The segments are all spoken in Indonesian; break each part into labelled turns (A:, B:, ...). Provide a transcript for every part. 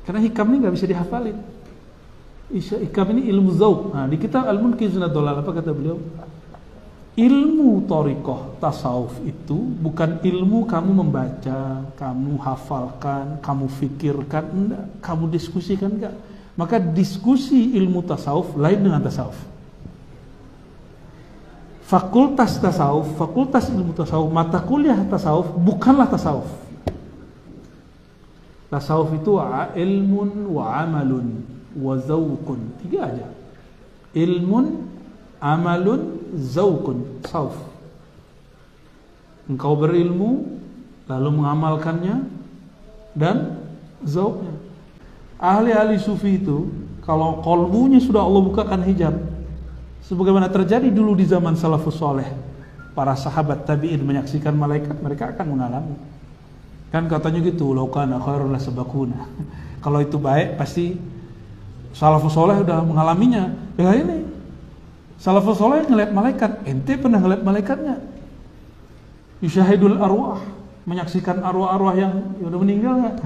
A: Karena hikam ini nggak bisa dihafalin. Hikam ini ilmu zauq. Nah, di kitab Al-Munqidh Ad-Dhalal apa kata beliau? Ilmu thariqah tasawuf itu bukan ilmu kamu membaca, kamu hafalkan, kamu fikirkan, enggak, kamu diskusikan, enggak. Maka diskusi ilmu tasawuf lain dengan tasawuf. Fakultas tasawuf, fakultas ilmu tasawuf, mata kuliah tasawuf bukanlah tasawuf. Tasawuf itu ilmun wa amalun wa zauqun. 3 aja. Ilmun, amalun, zauqun. Tasawuf. Engkau berilmu lalu mengamalkannya dan zauqnya. Ahli-ahli sufi itu kalau qalbunya sudah Allah bukakan hijab, sebagaimana terjadi dulu di zaman salafus saleh, para sahabat tabi'in menyaksikan malaikat, mereka akan mengalami. Kan katanya gitu, laukana khairul lasabaquna. Kalau itu baik pasti salafus saleh udah mengalaminya. Ya ini salafus saleh ngeliat malaikat, ente pernah ngeliat malaikatnya? Yusyahidul arwah, menyaksikan arwah-arwah yang udah meninggal enggak?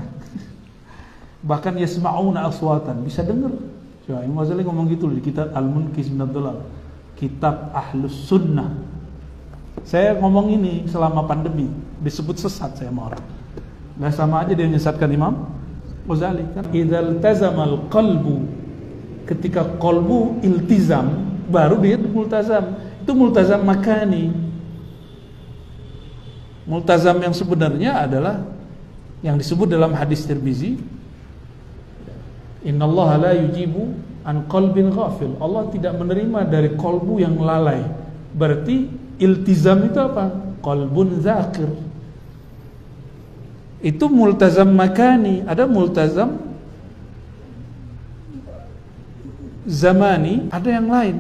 A: Bahkan yasma'una aswatan, bisa dengar. Coba Imam Ghazali ngomong gitu di kitab Al-Munqidh Ad-Dhalal, kitab Ahlus Sunnah. Saya ngomong ini selama pandemi, disebut sesat saya sama orang. Nah sama aja dia menyesatkan Imam Ghazali kan. Idzal tazamal qalbu, ketika qalbu iltizam, baru dia multazam. Itu multazam makani. Multazam yang sebenarnya adalah yang disebut dalam hadis Tirmizi, innallaha la yujibu an qalbin ghafil. Allah tidak menerima dari qalbu yang lalai. Berarti iltizam itu apa? Qalbun zakir. Itu multazam makani. Ada multazam zamani, ada yang lain,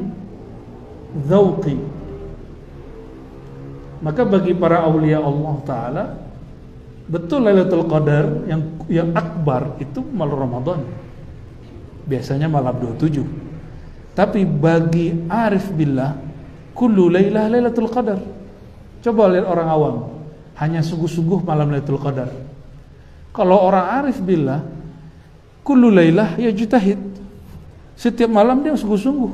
A: zauqi. Maka bagi para aulia Allah Ta'ala, betul Lailatul Qadar yang akbar itu malam Ramadan, biasanya malam 27. Tapi bagi arif billah, kullu lailah Lailatul Qadar. Coba lihat orang awam, hanya sungguh-sungguh malam Lailatul Qadar. Kalau orang arif billah, kullu lailah yajtahid. Setiap malam dia sungguh-sungguh,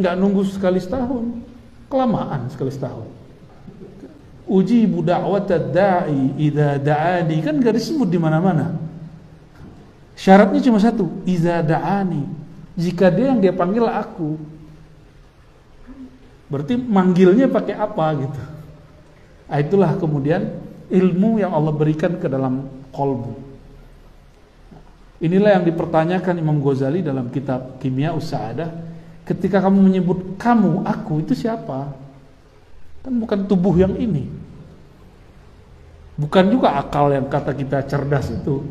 A: nggak nunggu sekali setahun, kelamaan sekali setahun. Ujibu da'watad da'i idza da'ani, kan nggak disebut di mana-mana. Syaratnya cuma satu, idza da'ani, jika dia yang dia panggil aku. Berarti manggilnya pakai apa gitu. Nah, itulah kemudian ilmu yang Allah berikan ke dalam qalbu. Inilah yang dipertanyakan Imam Ghazali dalam kitab Kimia Us-Sa'adah. Ketika kamu menyebut kamu, aku, itu siapa? Kan bukan tubuh yang ini, bukan juga akal yang kata kita cerdas itu,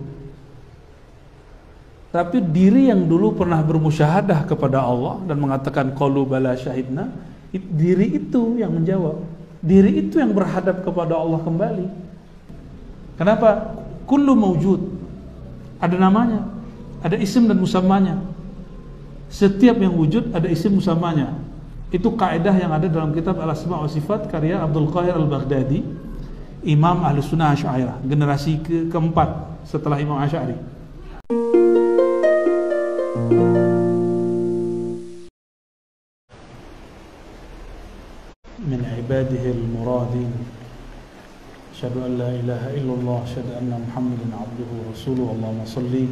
A: tapi diri yang dulu pernah bermusyahadah kepada Allah dan mengatakan qalu bala syahidna. Diri itu yang menjawab, diri itu yang berhadap kepada Allah kembali. Kenapa? Kullu mawjud, ada namanya, ada isim dan musammanya. Setiap yang wujud ada isim musammanya. Itu kaidah yang ada dalam kitab Al-Asma' wa Sifat karya Abdul Qahir Al-Baghdadi, Imam Ahlus Sunnah Asy'ariyah, generasi keempat setelah Imam Asy'ari. Min ibadihi al-muradin, asyhadu an la ilaha illallah, asyhadu anna Muhammadan abduhu wa rasuluhu. Allahumma shalli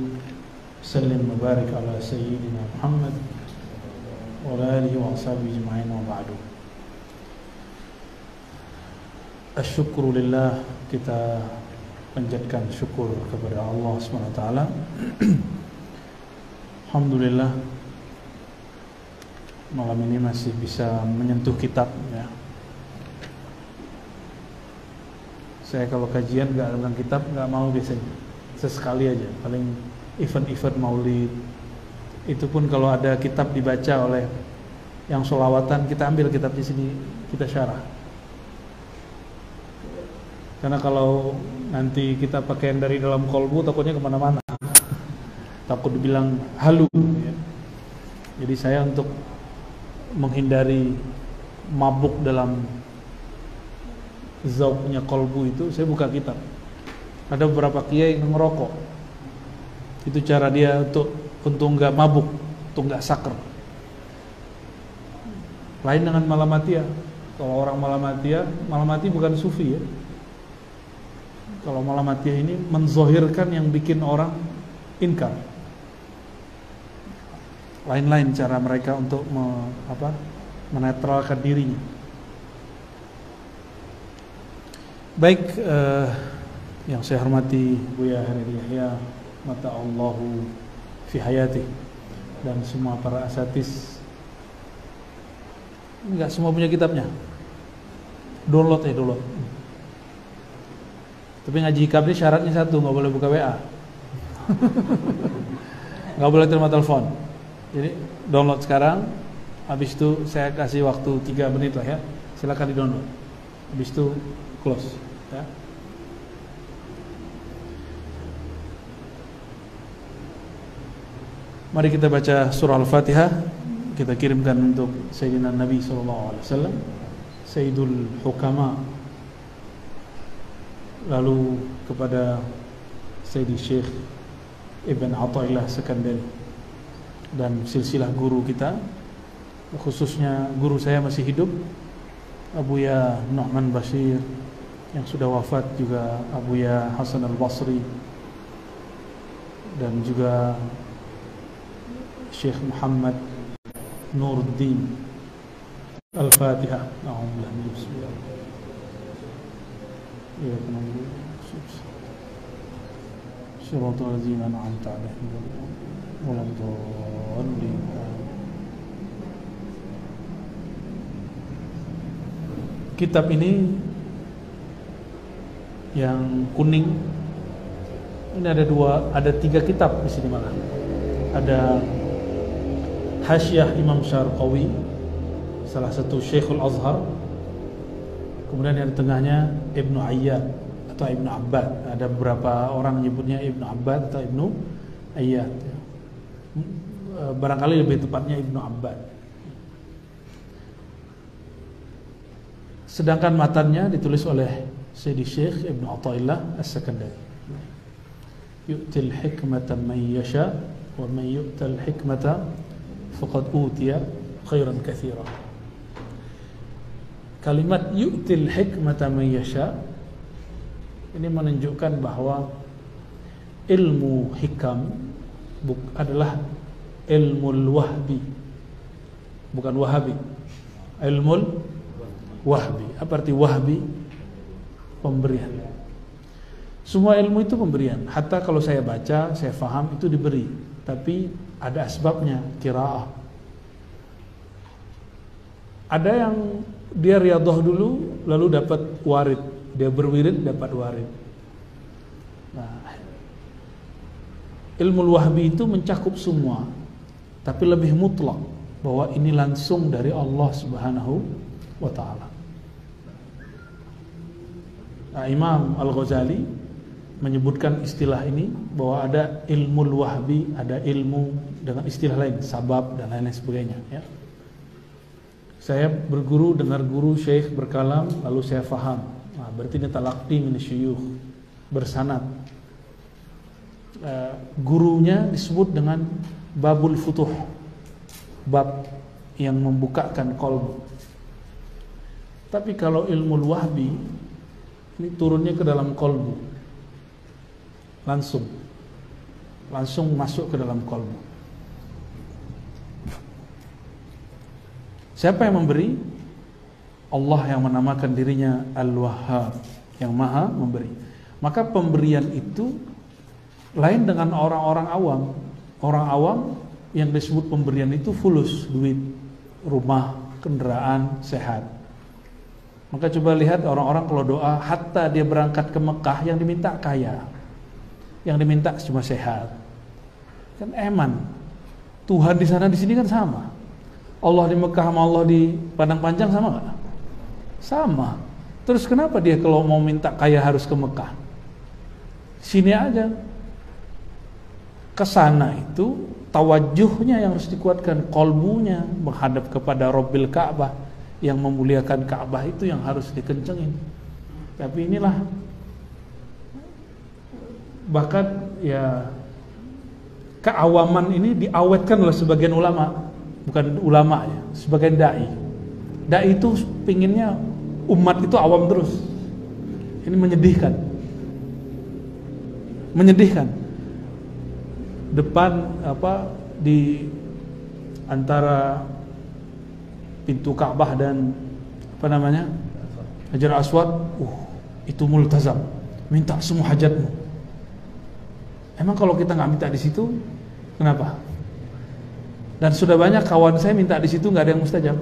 A: sallim wa barik ala sayyidina Muhammad wa alihi wa ashabihi ajma'in, wa ba'du. Asyukru lillah, kita panjatkan syukur kepada Allah SWT. Alhamdulillah malam ini masih bisa menyentuh kitab ya. Saya kalau kajian gak tentang kitab gak mau biasanya, sesekali aja, paling event-event maulid. Itu pun kalau ada kitab dibaca oleh yang sholawatan, kita ambil kitab di sini, kita syarah. Karena kalau nanti kita pakai dari dalam kolbu, takutnya kemana-mana, takut dibilang halu ya. Jadi saya untuk menghindari mabuk dalam zauknya kolbu itu, saya buka kitab. Ada beberapa kiai yang ngerokok, Itu cara dia untuk nggak mabuk, untuk nggak saker. Lain dengan malamatiyah. Kalau orang malamatiyah bukan sufi ya. Kalau malamatiyah ini menzohirkan yang bikin orang inkar. Lain-lain cara mereka untuk menetralkan dirinya. Baik, yang saya hormati Buya Hariri Yahya, mata Allahu fi hayati, dan semua para asatis. Enggak semua punya kitabnya. Download. Tapi ngaji hikam ini syaratnya satu, nggak boleh buka WA, nggak boleh terima telepon. Jadi download sekarang. Habis itu saya kasih waktu 3 menit lah ya. Silakan di download. Habis itu close. Ya. Mari kita baca surah Al-Fatihah. Kita kirimkan untuk Sayyidina Nabi SAW, Sayyidul Hukama. Lalu kepada Sayyidi Syekh Ibn Athaillah Sekandari dan silsilah guru kita, khususnya guru saya masih hidup, Abuya Nu'man Bashir, yang sudah wafat juga Abuya Hasan Al-Basri, dan juga Syekh Muhammad Nuruddin. Al-Fatihah. A'udzubillahi minasyaitonir rajim. Ya Rabbi, Shiratal ladzina an'amta 'alaihim ghairil dhalin. Kitab ini yang kuning ini ada 3 kitab di sini malah. Ada Hasyiah Imam Syarqawi, salah satu Syekhul Azhar. Kemudian yang di tengahnya Ibnu Ayyad atau Ibnu Abbad. Ada beberapa orang menyebutnya Ibnu Abbad atau Ibnu Ayyad. Barangkali lebih tepatnya Ibnu Abbad. Sedangkan matanya ditulis oleh Sayyidi Syekh Ibn Athaillah As-Sakandari. Yu'til hikmata man yasha wa man yu'tal hikmata faqad utiya khairan katsira. Kalimat yu'til hikmata man yasha ini menunjukkan bahwa ilmu hikam adalah ilmul wahbi, bukan wahabi. Ilmul wahbi. Apa arti wahbi? Pemberian. Semua ilmu itu pemberian. Hatta kalau saya baca, saya faham, itu diberi. Tapi ada asbabnya, qiraah. Ada yang dia riyadhah dulu, lalu dapat warid. Dia berwirid, dapat warid. Nah, ilmu wahbi itu mencakup semua, tapi lebih mutlak, bahwa ini langsung dari Allah Subhanahu wa ta'ala. Nah, Imam Al-Ghazali menyebutkan istilah ini, bahwa ada ilmu wahbi, ada ilmu dengan istilah lain, sabab dan lain-lain sebagainya ya. Saya berguru, dengar guru syekh berkalam, lalu saya faham. Nah, berarti ini talaqi min syuyukh, bersanad. Gurunya disebut dengan babul futuh, bab yang membukakan qalb. Tapi kalau ilmu wahbi ini turunnya ke dalam qalbu, langsung masuk ke dalam qalbu. Siapa yang memberi? Allah yang menamakan dirinya Al-Wahhab, yang maha memberi. Maka pemberian itu lain dengan orang-orang awam. Orang awam yang disebut pemberian itu fulus, duit, rumah, kendaraan, sehat. Maka coba lihat orang-orang kalau doa, hatta dia berangkat ke Mekah, yang diminta kaya, yang diminta cuma sehat. Kan eman. Tuhan di sana di sini kan sama. Allah di Mekah sama Allah di Padang Panjang sama nggak? Sama. Terus kenapa dia kalau mau minta kaya harus ke Mekah? Sini aja. Kesana itu tawajuhnya yang harus dikuatkan, kolbunya menghadap kepada Rabbil Ka'bah, yang memuliakan Ka'bah itu yang harus dikencengin. Tapi inilah, bahkan ya keawaman ini diawetkan oleh sebagian ulama, bukan ulama ya, sebagian dai. Dai itu pinginnya umat itu awam terus. Ini menyedihkan. Menyedihkan. Depan di antara pintu Ka'bah dan Hajar Aswad, itu multazam. Minta semua hajatmu. Emang kalau kita nggak minta di situ, kenapa? Dan sudah banyak kawan saya minta di situ nggak ada yang mustajab.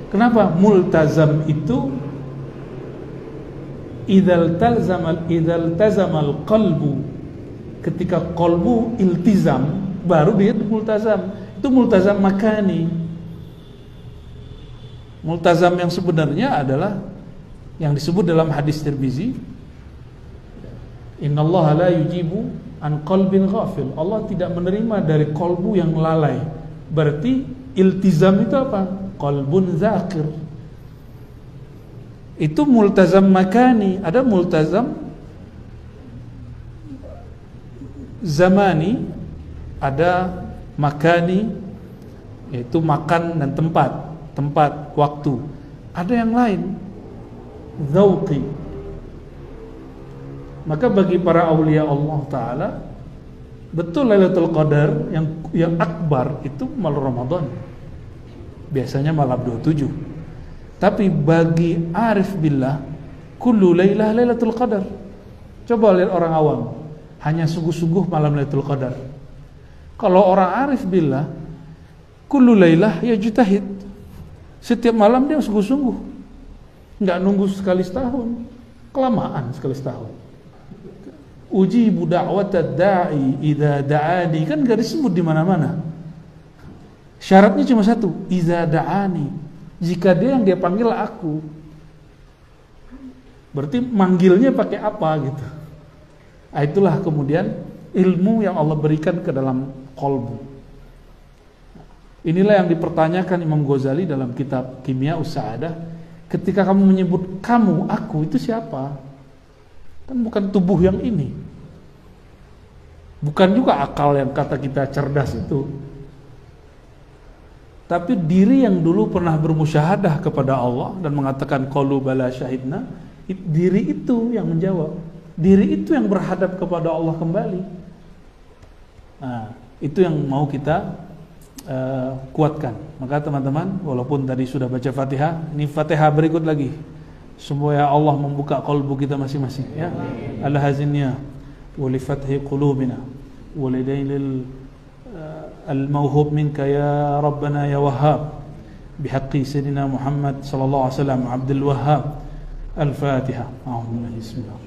A: Kenapa? Multazam itu idzal tazamal qalbu, ketika qalbu iltizam, baru dia multazam. Itu multazam makani. Multazam yang sebenarnya adalah yang disebut dalam hadis Tirmizi, innallaha la yujibu an qalbin ghafil. Allah tidak menerima dari kolbu yang lalai. Berarti iltizam itu apa? Qalbun zakir. Itu multazam makani. Ada multazam zamani, ada makani, yaitu makan dan tempat, waktu. Ada yang lain, dzauqi. Maka bagi para aulia Allah Ta'ala, betul Lailatul Qadar yang akbar itu malam Ramadan, biasanya malam 27. Tapi bagi arif billah, kullu lailah Lailatul Qadar. Coba lihat orang awam, hanya sungguh-sungguh malam Lailatul Qadar. Kalau orang arif billah, kullu lailah yajtahid. Setiap malam dia sungguh-sungguh, nggak nunggu sekali setahun, kelamaan sekali setahun. Ujibu da'watad da'i idza da'ani, kan enggak disebut di mana-mana. Syaratnya cuma satu, idza da'ani, jika dia yang dia panggil aku. Berarti manggilnya pakai apa gitu. Nah, itulah kemudian ilmu yang Allah berikan ke dalam qalbu. Inilah yang dipertanyakan Imam Ghazali dalam kitab Kimya'us Sa'adah. Ketika kamu menyebut kamu, aku, itu siapa? Kan bukan tubuh yang ini, bukan juga akal yang kata kita cerdas itu, tapi diri yang dulu pernah bermusyahadah kepada Allah dan mengatakan qalu bala syahidna. Diri itu yang menjawab, diri itu yang berhadap kepada Allah kembali. Nah, itu yang mau kita kuatkan. Maka teman-teman, walaupun tadi sudah baca Fatihah, ini Fatihah berikut lagi. Semoga Allah membuka qalbu kita masing-masing, ya. Al-hazinnya wa li fathi qulubina wa lidailil al-mawhub minka ya rabbana ya wahhab bihaqqi sayyidina Muhammad sallallahu alaihi wasallam Abdul Wahhab. Al-Fatiha. Bismillah.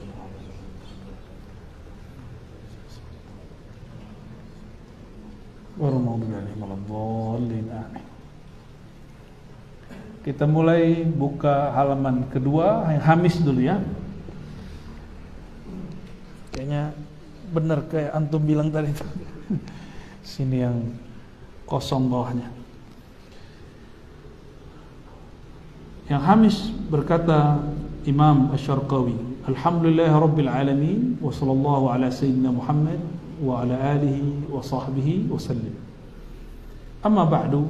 A: Kita mulai buka halaman kedua, yang Hamis dulu ya. Kayaknya benar kayak antum bilang tadi itu. Sini yang kosong bawahnya. Yang Hamis berkata Imam Asy-Syarqawi, Alhamdulillahirabbil alamin wa sallallahu ala sayyidina Muhammad wa ala alihi wa sahbihi wa sallim. Amma ba'du,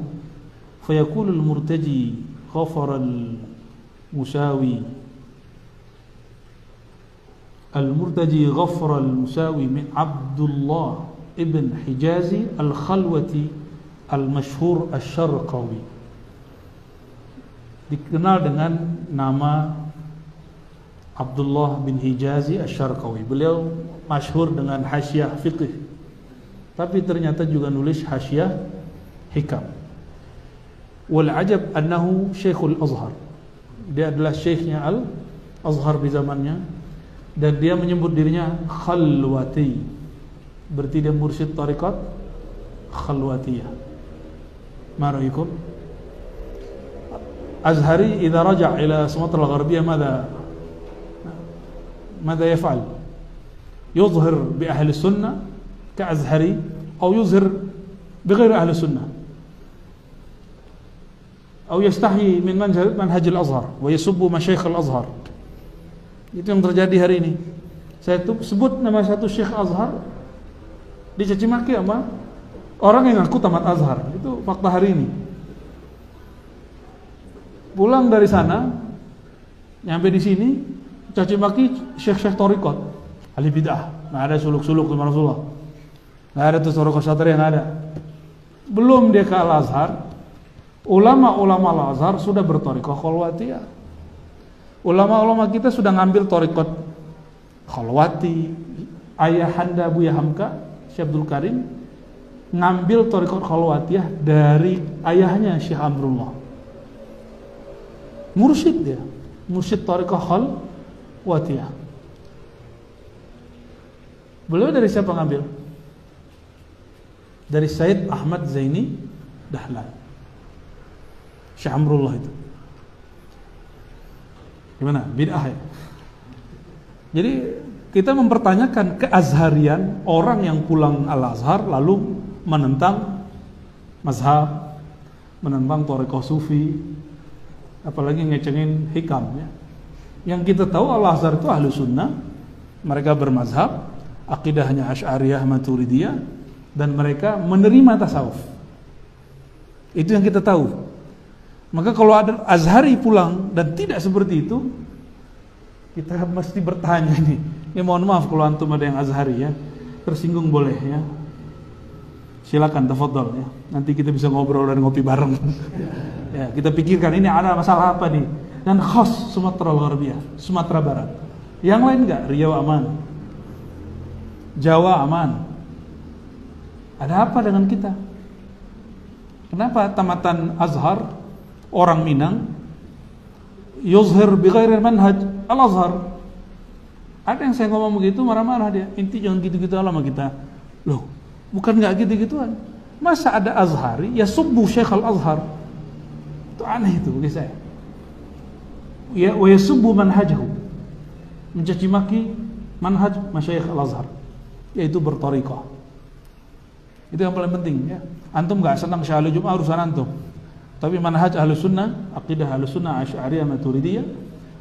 A: fayaqulu al-murtaji غفر المساوي غفر المساوي من عبد الله ابن حجازي الخلوتي المشهور الشرقاوي, dikenal dengan nama Abdullah bin Hijazi Asy-Syarqawi. Beliau masyhur dengan hasyiah fiqh, tapi ternyata juga nulis hasyiah hikam. Wal ajab annahu Syekhul Azhar. Dia adalah syekhnya Al-Azhar di zamannya, dan dia menyebut dirinya Khalwati. Berarti dia mursyid tariqat Khalwatiyah. Ma ra'yukum? Azhari idza raja' ila Sumatra al-Gharbiyah ماذا يفعل؟ يظهر بأهل السنة كأزهري أو يظهر بغير أهل السنة أو يستحي من منهج الأزهر ويسب مشايخ الأزهر. Itu yang terjadi hari ini. Saya sebut nama satu Syekh Azhar, Dicaci maki sama orang yang ngaku tamat Azhar. Itu fakta hari ini. Pulang dari sana, nyampe di sini, caci maki syekh-syekh thariqat, ahli bid'ah. Nggak ada suluk-suluk sama Rasulullah. Nggak ada tuh thariqat Syatria, nggak ada. Belum dia ke Al-Azhar, ulama-ulama Al-Azhar sudah berthariqah khalwatiyah. Ulama-ulama kita sudah ngambil thariqat khalwati. Ayahanda Buya Hamka, Syekh Abdul Karim, ngambil thariqat khalwatiyah dari ayahnya Syekh Amrullah. Mursyid dia, mursyid thariqah khalwatiyah. Beliau dari siapa ngambil? Dari Said Ahmad Zaini Dahlan, Syekh Amrullah itu. Gimana? Bid'ah ya? Jadi kita mempertanyakan keazharian orang yang pulang Al-Azhar lalu menentang mazhab, menentang thariqah sufi, apalagi ngecengin hikam ya. Yang kita tahu Al-Azhar itu ahlu sunnah, mereka bermazhab, akidahnya Asy'ariyah Maturidiyah, dan mereka menerima tasawuf. Itu yang kita tahu. Maka kalau ada Azhari pulang dan tidak seperti itu, kita mesti bertanya nih. Ya mohon maaf kalau antum ada yang Azhari ya, tersinggung boleh ya. Silakan tafadhol ya. Nanti kita bisa ngobrol dan ngopi bareng. Ya, kita pikirkan ini ada masalah apa nih. Dan khas Sumatera Gharbiyah, Sumatera Barat. Yang lain enggak? Riau aman, Jawa aman. Ada apa dengan kita? Kenapa tamatan Azhar orang Minang yuzhir bi ghairi manhaj Al-Azhar? Ada yang saya ngomong begitu marah-marah dia. Inti jangan gitu-gitu sama kita. Loh, bukan enggak gitu-gituan. Masa ada Azhari ya subbu Syekh Al-Azhar? Itu aneh itu bagi saya. Ya, wa yasubbu manhajahu, mencaci maki manhaj masyayikh Al-Azhar, yaitu berthariqah. Itu yang paling penting ya. Antum enggak senang Syahli Jumat urusan antum. Tapi manhaj Ahlus Sunnah, akidah Ahlus Sunnah Asy'ariyah Maturidiyah,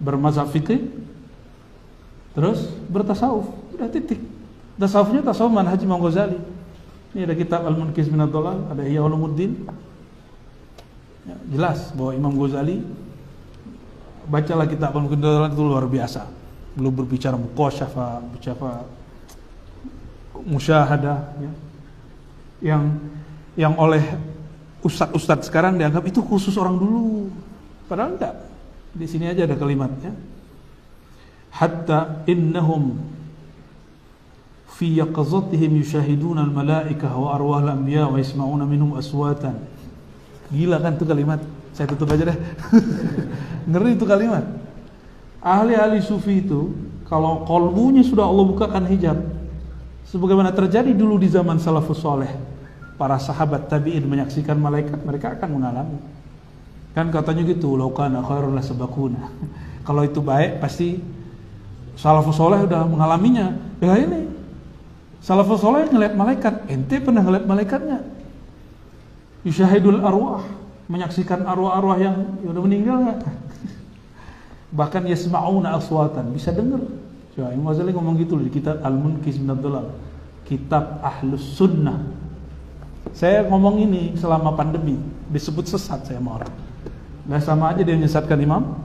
A: bermazhab fikih, terus bertasawuf. Udah titik. Tasawufnya tasawuf manhaj Imam Ghazali. Ini ada kitab Al-Munqidh min ad-Dhalal, ada Ihya Ulumuddin. Ya, jelas bahwa Imam Ghazali, bacalah kitab Al-Munqidh min ad-Dhalal, itu luar biasa. Belum berbicara muqasyafah, bicara musyahadah ya. Yang oleh ustadz-ustadz sekarang dianggap itu khusus orang dulu. Padahal enggak. Di sini aja ada kalimatnya. Hatta innahum fi yaqazatihim yushahiduna al-malaikah wa arwah al-anbiya wa yasma'una minhum aswatan. Gila kan itu kalimat. Saya tutup aja deh. Ngeri itu kalimat. Ahli-ahli sufi itu kalau qalbunya sudah Allah bukakan hijab, sebagaimana terjadi dulu di zaman salafus saleh, para sahabat tabi'in menyaksikan malaikat, mereka akan mengalami. Kan katanya gitu, law kana khairun la sabaquna. Kalau itu baik pasti salafus saleh udah mengalaminya. Ya ini salafus saleh ngelihat malaikat, ente pernah ngelihat malaikatnya? Yusyahidul arwah, menyaksikan arwah-arwah yang udah meninggal enggak? Bahkan yasma'una aswatan, bisa dengar. Coba Imam Ghazali ngomong gitu di kitab Al-Munqidh min ad-Dhalal, kitab Ahlus Sunnah. Saya ngomong ini selama pandemi, disebut sesat saya sama orang. Nah sama aja dia menyesatkan Imam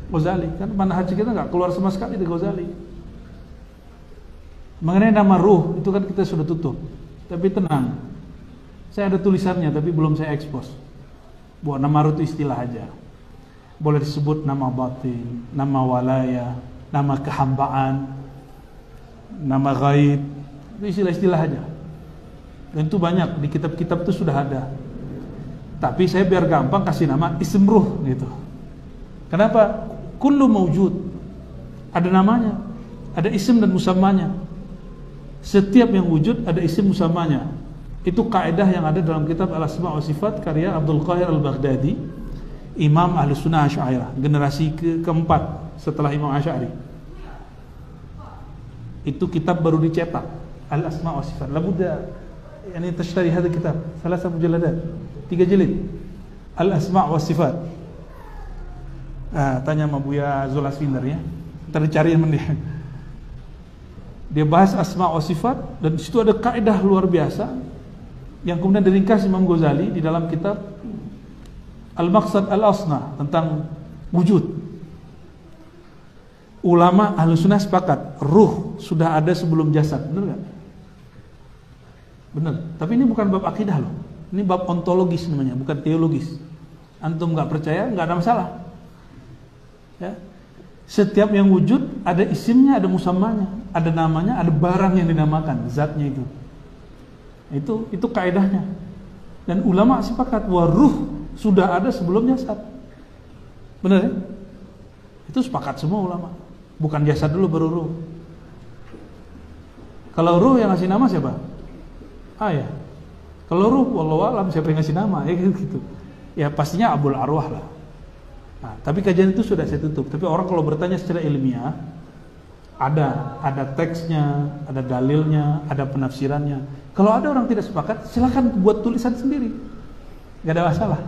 A: Ghazali. Kan manhaj kita nggak keluar sama sekali dari Ghazali. Mengenai nama ruh, itu kan kita sudah tutup. Tapi tenang, saya ada tulisannya tapi belum saya ekspos. Bahwa nama ruh itu istilah aja. Boleh disebut nama batin, nama walaya, nama kehambaan, nama gaib. Itu istilah-istilah aja. Dan itu banyak di kitab-kitab itu sudah ada. Tapi saya biar gampang kasih nama ism ruh gitu. Kenapa? Kullu mawjud. Ada namanya, ada isim dan musammanya. Setiap yang wujud ada isim musammanya. Itu kaidah yang ada dalam kitab Al-Asma' wa Sifat karya Abdul Qahir Al-Baghdadi, Imam Ahlus Sunnah Asy'ariyah, generasi keempat setelah Imam Asy'ari. Itu kitab baru dicetak, Al-Asma' wa Sifat. Labudda yani tashtari hadha kitab, 3 mujalladat, 3 jilid. Al-Asma' wa Sifat. Tanya sama Buya Zul Asfinder ya. Ntar dicariin mending. Dia bahas asma wa sifat, dan di situ ada kaidah luar biasa yang kemudian diringkas Imam Ghazali di dalam kitab Al-Maqsad Al-Asna tentang wujud. Ulama Ahlussunnah sepakat, ruh sudah ada sebelum jasad, benar gak? Benar. Tapi ini bukan bab akidah loh. Ini bab ontologis namanya, bukan teologis. Antum gak percaya, gak ada masalah. Ya. Setiap yang wujud ada isimnya, ada musammanya, ada namanya, ada barang yang dinamakan, zatnya itu. Itu kaidahnya. Dan ulama sepakat bahwa ruh sudah ada sebelum jasad. Benar ya? Itu sepakat semua ulama. Bukan jasad dulu baru ruh. Kalau ruh yang ngasih nama siapa? Ya. Kalau ruh, wallahu alam, siapa yang ngasih nama? Ya gitu. Ya pastinya Abul Arwah lah. Nah, tapi kajian itu sudah saya tutup. Tapi orang kalau bertanya secara ilmiah, ada teksnya, ada dalilnya, ada penafsirannya. Kalau ada orang tidak sepakat, silakan buat tulisan sendiri, nggak ada masalah.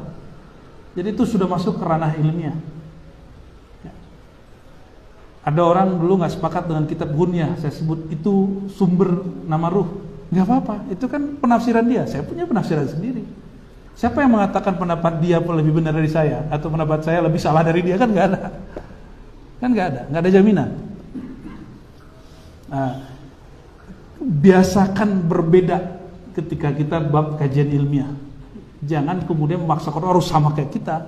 A: Jadi itu sudah masuk ke ranah ilmiah. Ya. Ada orang dulu nggak sepakat dengan kitab Ghunyah, saya sebut itu sumber nama ruh, nggak apa-apa. Itu kan penafsiran dia. Saya punya penafsiran sendiri. Siapa yang mengatakan pendapat dia lebih benar dari saya atau pendapat saya lebih salah dari dia? Kan nggak ada. Kan nggak ada jaminan. Nah, biasakan berbeda ketika kita bab kajian ilmiah. Jangan kemudian memaksakan orang harus sama kayak kita.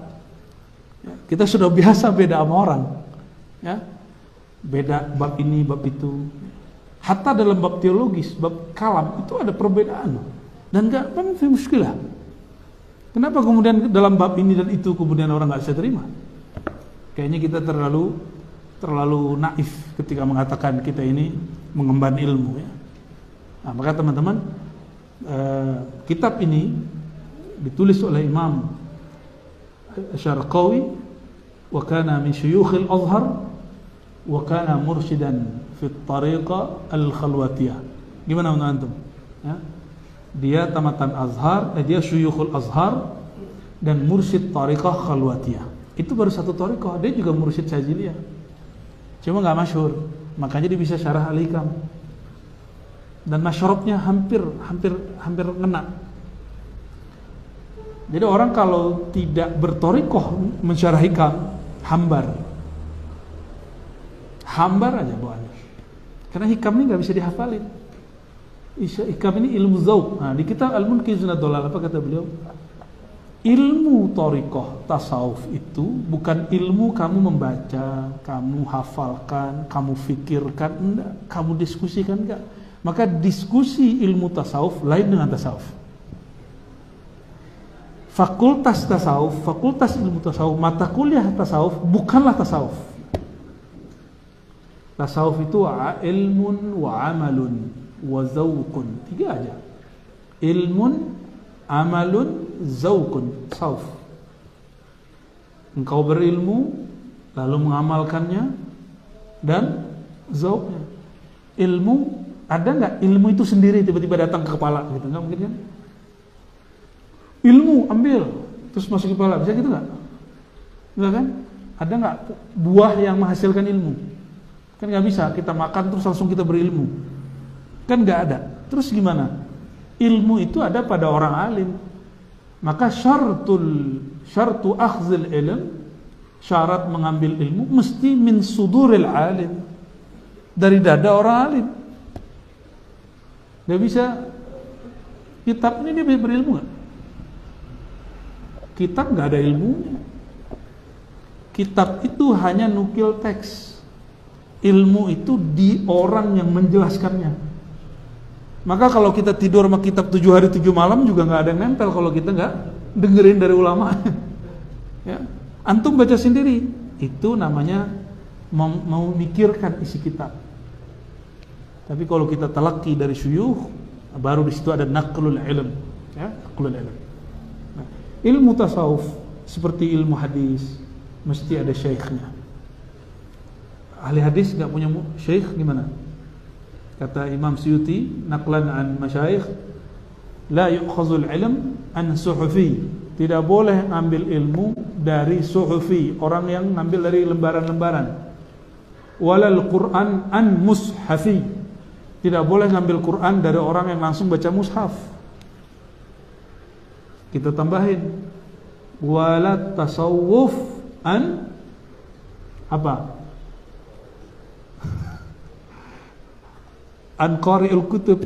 A: Ya, kita sudah biasa beda sama orang. Ya, beda bab ini, bab itu. Hatta dalam bab teologis, bab kalam itu ada perbedaan. Dan nggak muskilah. Kenapa kemudian dalam bab ini dan itu kemudian orang nggak bisa terima? Kayaknya kita terlalu naif ketika mengatakan kita ini mengemban ilmu ya. Nah, maka teman-teman, kitab ini ditulis oleh Imam Syarqawi, wa kana min syuyukhil Azhar wa kana mursyidan fi tariqah al-khalwatiyah. Gimana menurut antum? Ya. Dia tamatan Azhar, dia syuyukhul Azhar dan mursyid tariqah khalwatiyah. Itu baru satu tariqah, dia juga mursyid Syaziliyah. Cuma nggak masyhur, makanya dia bisa syarah Al-Hikam. Dan masyrabnya hampir ngena. Jadi orang kalau tidak bertorikoh mensyarah Hikam, hambar aja bawaannya. Karena Hikam ini nggak bisa dihafalin. Hikam ini ilmu zauq. Nah, di kitab Al-Munqidh Dolal apa kata beliau? Ilmu torikoh tasawuf itu bukan ilmu kamu membaca, kamu hafalkan, kamu fikirkan, enggak, kamu diskusikan, enggak. Maka diskusi ilmu tasawuf lain dengan tasawuf. Fakultas tasawuf, fakultas ilmu tasawuf, mata kuliah tasawuf bukanlah tasawuf. Tasawuf itu ilmun wa amalun wa zauqun. 3 aja. Ilmun, amalun, zauqun, sauf. Engkau berilmu lalu mengamalkannya dan zauqnya. Ilmu, ada nggak ilmu itu sendiri tiba-tiba datang ke kepala gitu? Nggak mungkin kan? Ilmu ambil terus masuk ke kepala, bisa gitu nggak? Nggak kan? Ada nggak buah yang menghasilkan ilmu? Kan nggak bisa kita makan terus langsung kita berilmu. Kan nggak ada. Terus gimana? Ilmu itu ada pada orang alim. Maka syartu akhzil ilm, syarat mengambil ilmu mesti min suduril alim, dari dada orang alim. Gak bisa kitab ini dia berilmu gak? Kitab gak ada ilmunya. Kitab itu hanya nukil teks. Ilmu itu di orang yang menjelaskannya. Maka kalau kita tidur sama kitab 7 hari 7 malam juga nggak ada yang nempel kalau kita nggak dengerin dari ulama. Ya. Antum baca sendiri, itu namanya mau mikirkan isi kitab. Tapi kalau kita talaki dari syuyukh, baru di situ ada naqlul ilm, ya, naqlul ilm. Nah, ilmu tasawuf seperti ilmu hadis mesti ada syekhnya. Ahli hadis nggak punya syekh gimana? Kata Imam Suyuti, naqlan an masyayikh, la yu'khazul ilm an suhufi. Tidak boleh ambil ilmu dari suhufi, orang yang ngambil dari lembaran-lembaran. Walal Qur'an an mushafi. Tidak boleh ngambil Quran dari orang yang langsung baca mushaf. Kita tambahin, wala tasawuf an apa? An qari'il kutub.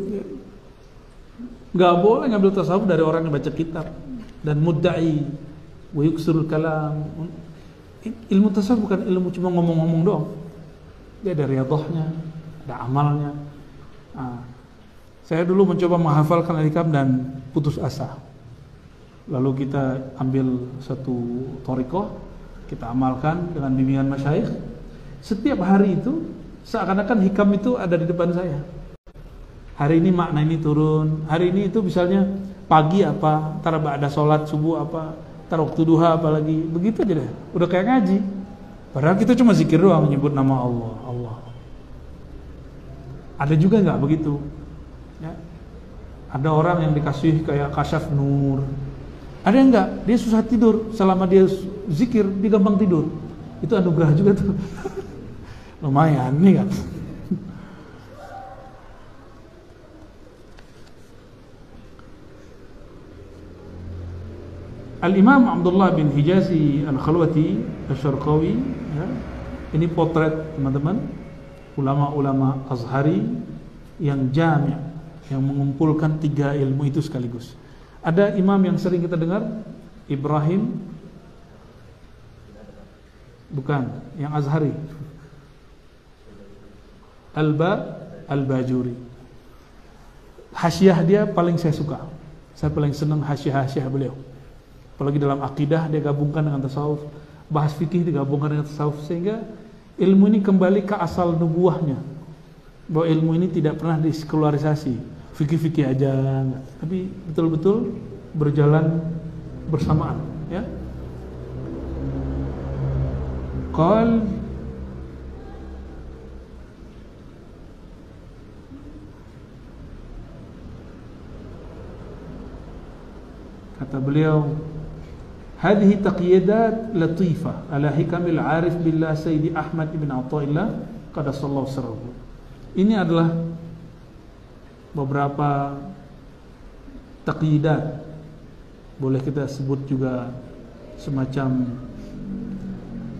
A: Enggak boleh ngambil tasawuf dari orang yang baca kitab dan mudda'i wa yuksurul kalam. Ilmu tasawuf bukan ilmu cuma ngomong-ngomong doang. Dia ada riyadhahnya, ada amalnya. Saya dulu mencoba menghafalkan al-hikam dan putus asa. Lalu kita ambil satu thariqah, kita amalkan dengan bimbingan masyayikh. Setiap hari itu seakan-akan hikam itu ada di depan saya. Hari ini makna ini turun, hari ini itu misalnya pagi apa, ntar ada sholat subuh apa, ntar waktu duha apa lagi, begitu aja deh. Udah kayak ngaji. Padahal kita cuma zikir doang, nyebut nama Allah, Allah. Ada juga nggak begitu? Ya. Ada orang yang dikasih kayak kasyaf nur. Ada yang nggak? Dia susah tidur, selama dia zikir dia gampang tidur. Itu anugerah juga tuh. Lumayan nih kan. Al-Imam Abdullah bin Hijazi Al-Khalwati Asy-Syarqawi, ya. Ini potret teman-teman ulama-ulama Azhari yang jami', yang mengumpulkan 3 ilmu itu sekaligus. Ada imam yang sering kita dengar, Ibrahim, bukan, yang Azhari, Al-Bajuri. Hasyiah dia paling saya suka. Saya paling senang hasyiah beliau. Apalagi dalam akidah dia gabungkan dengan tasawuf, bahas fikih digabungkan dengan tasawuf, sehingga ilmu ini kembali ke asal nubuahnya. Bahwa ilmu ini tidak pernah disekularisasi, fikih-fikih aja, enggak. Tapi betul-betul berjalan bersamaan, ya. Kata beliau, hadhihi taqyidat latifah ala hikamil arif billah Sayyidi Ahmad ibn Athaillah qaddasallahu sirrahu. Ini adalah beberapa taqyidat, boleh kita sebut juga semacam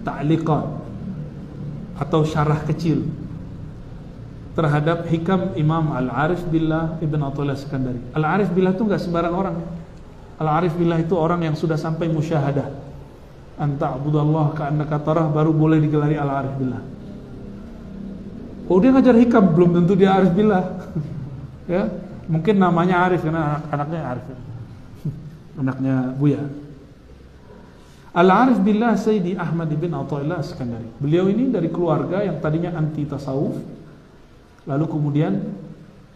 A: ta'liqat atau syarah kecil terhadap hikam Imam Al-Arif Billah Ibn Athaillah Iskandari. Al-Arif Billah itu enggak sembarang orang. Al-Arif Billah itu orang yang sudah sampai musyahadah. Anta abudallah ka'annaka tarah, baru boleh digelari Al-Arif Billah. Oh, dia ngajar hikam, belum tentu dia Arif Billah. Ya, mungkin namanya Arif karena anaknya Arif. Anaknya Buya. Al-Arif Billah Sayyidi Ahmad ibn Athaillah Iskandari. Beliau ini dari keluarga yang tadinya anti tasawuf, lalu kemudian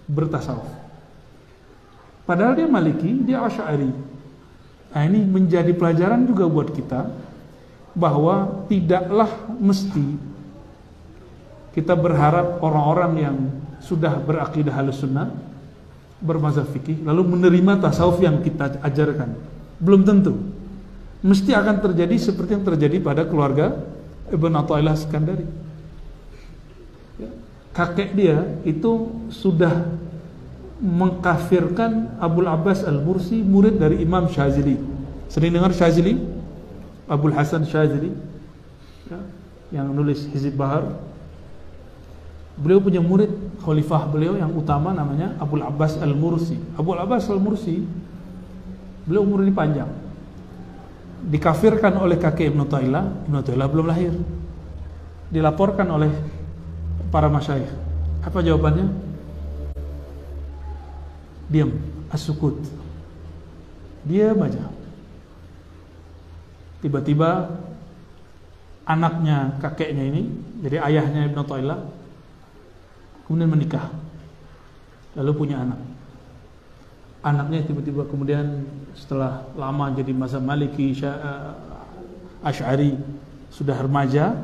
A: bertasawuf. Padahal dia Maliki, dia Asy'ari. Nah, ini menjadi pelajaran juga buat kita bahwa tidaklah mesti kita berharap orang-orang yang sudah berakidah Ahlussunnah, bermazhab fikih, lalu menerima tasawuf yang kita ajarkan. Belum tentu. Mesti akan terjadi seperti yang terjadi pada keluarga Ibn Athaillah Iskandari. Kakek dia itu sudah mengkafirkan Abul Abbas Al-Mursi, murid dari Imam Syazili. Sering dengar Syazili? Abul Hasan Syazili, ya, yang nulis Hizib Bahar. Beliau punya murid, khalifah beliau yang utama namanya Abul Abbas Al-Mursi. Abul Abbas Al-Mursi, beliau umurnya panjang. Dikafirkan oleh kakek Ibn Athaillah belum lahir. Dilaporkan oleh para masyayikh. Apa jawabannya? Diam, as-sukut. Diam aja. Tiba-tiba anaknya kakeknya ini, jadi ayahnya Ibn Athaillah, kemudian menikah, lalu punya anak. Anaknya tiba-tiba kemudian setelah lama jadi mazhab Maliki, Asy'ari, sudah remaja,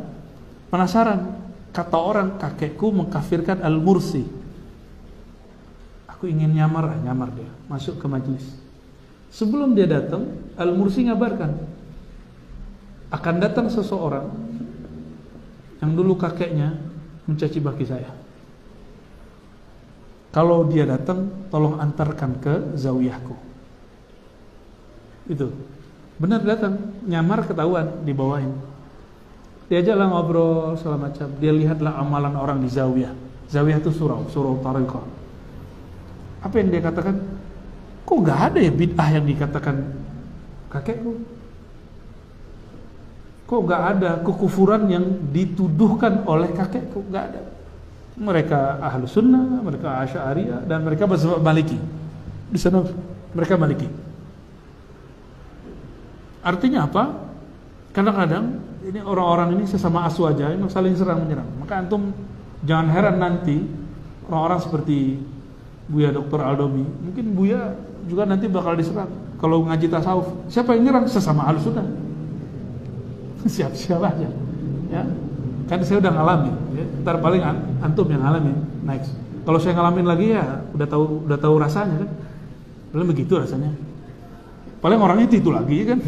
A: penasaran. Kata orang, kakekku mengkafirkan Al-Mursi. Aku ingin nyamar dia, masuk ke majelis. Sebelum dia datang, Al-Mursi ngabarkan, akan datang seseorang yang dulu kakeknya mencaci maki saya. Kalau dia datang, tolong antarkan ke zawiyahku. Itu. Benar datang, nyamar ketahuan, dibawain. Diajaklah ngobrol segala macam. Dia lihatlah amalan orang di zawiyah. Zawiyah itu surau tariqah. Apa yang dia katakan? Kok gak ada ya bid'ah yang dikatakan kakekku? Kok gak ada kekufuran yang dituduhkan oleh kakekku? Gak ada. Mereka ahlu sunnah, mereka asy'ariyah, dan mereka bersama maliki. Di sana mereka maliki. Artinya apa? Kadang-kadang ini orang-orang ini sesama asu aja, memang saling serang menyerang. Maka antum jangan heran nanti orang-orang seperti Buya Dr. Aldomi, mungkin Buya juga nanti bakal diserang. Kalau ngaji tasawuf, siapa yang nyerang? Sesama ahlu sunnah. Siap-siap aja, ya. Kan saya udah ngalamin, ya. Ntar paling antum yang ngalamin next. Kalau saya ngalamin lagi ya udah tahu rasanya kan. Paling begitu rasanya. Paling orangnya itu lagi ya kan.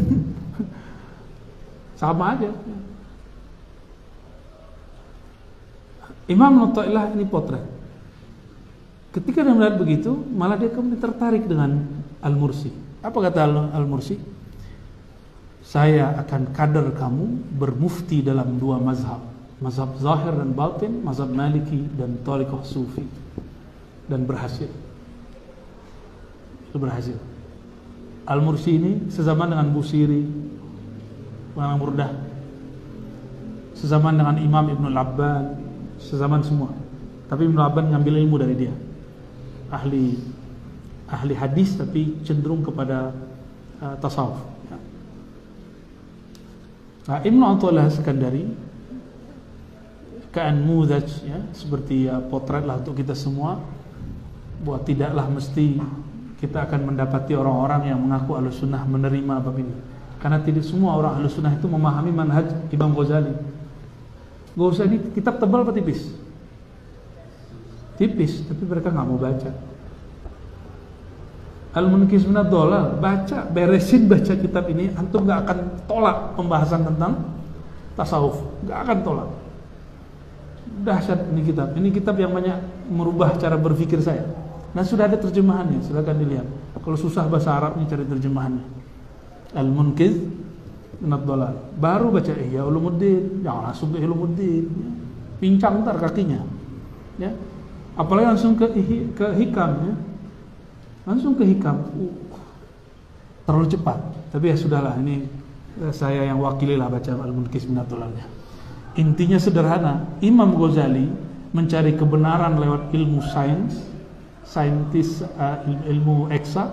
A: Sama aja. Imam Nu'ta'ilah ini potret. Ketika dia melihat begitu, malah dia kemudian tertarik dengan Al-Mursi. Apa kata Al-Mursi? Saya akan kader kamu bermufti dalam dua mazhab. Mazhab zahir dan batin, mazhab maliki dan thariqah sufi. Dan berhasil. Itu berhasil. Al-Mursi ini sezaman dengan Busiri, pengarang Burdah, sezaman dengan Imam Ibn Al-Abban, sezaman semua. Tapi Ibn Al-Abban ngambil ilmu dari dia. Ahli hadis tapi cenderung kepada tasawuf. Nah, Ibn Athaillah Sekandari ka'anmudhaj, ya, seperti potret lah untuk kita semua, bahwa tidaklah mesti kita akan mendapati orang-orang yang mengaku Ahlussunnah menerima bab ini. Karena tidak semua orang Ahlussunnah itu memahami manhaj Imam Ghazali. Gak usah, ini kitab tebal apa tipis? Tipis, tapi mereka gak mau baca. Al-Munkis minad Dhalal, baca, beresin baca kitab ini, antum gak akan tolak pembahasan tentang tasawuf, gak akan tolak. Dahsyat ini kitab. Ini kitab yang banyak merubah cara berpikir saya. Nah, sudah ada terjemahannya, silakan dilihat. Kalau susah bahasa Arabnya cari terjemahannya. Al-Munkiz minad Dhalal. Baru baca Ihya Ulumuddin, jangan langsung ke Ulumuddin. Pincang ntar kakinya. Ya. Apalagi langsung ke Hikam, ya. Langsung ke Hikam. Terlalu cepat. Tapi ya sudahlah, ini saya yang wakililah baca Al-Munkiz minad Dhalalnya. Intinya sederhana, Imam Ghazali mencari kebenaran lewat ilmu saintis, ilmu eksak,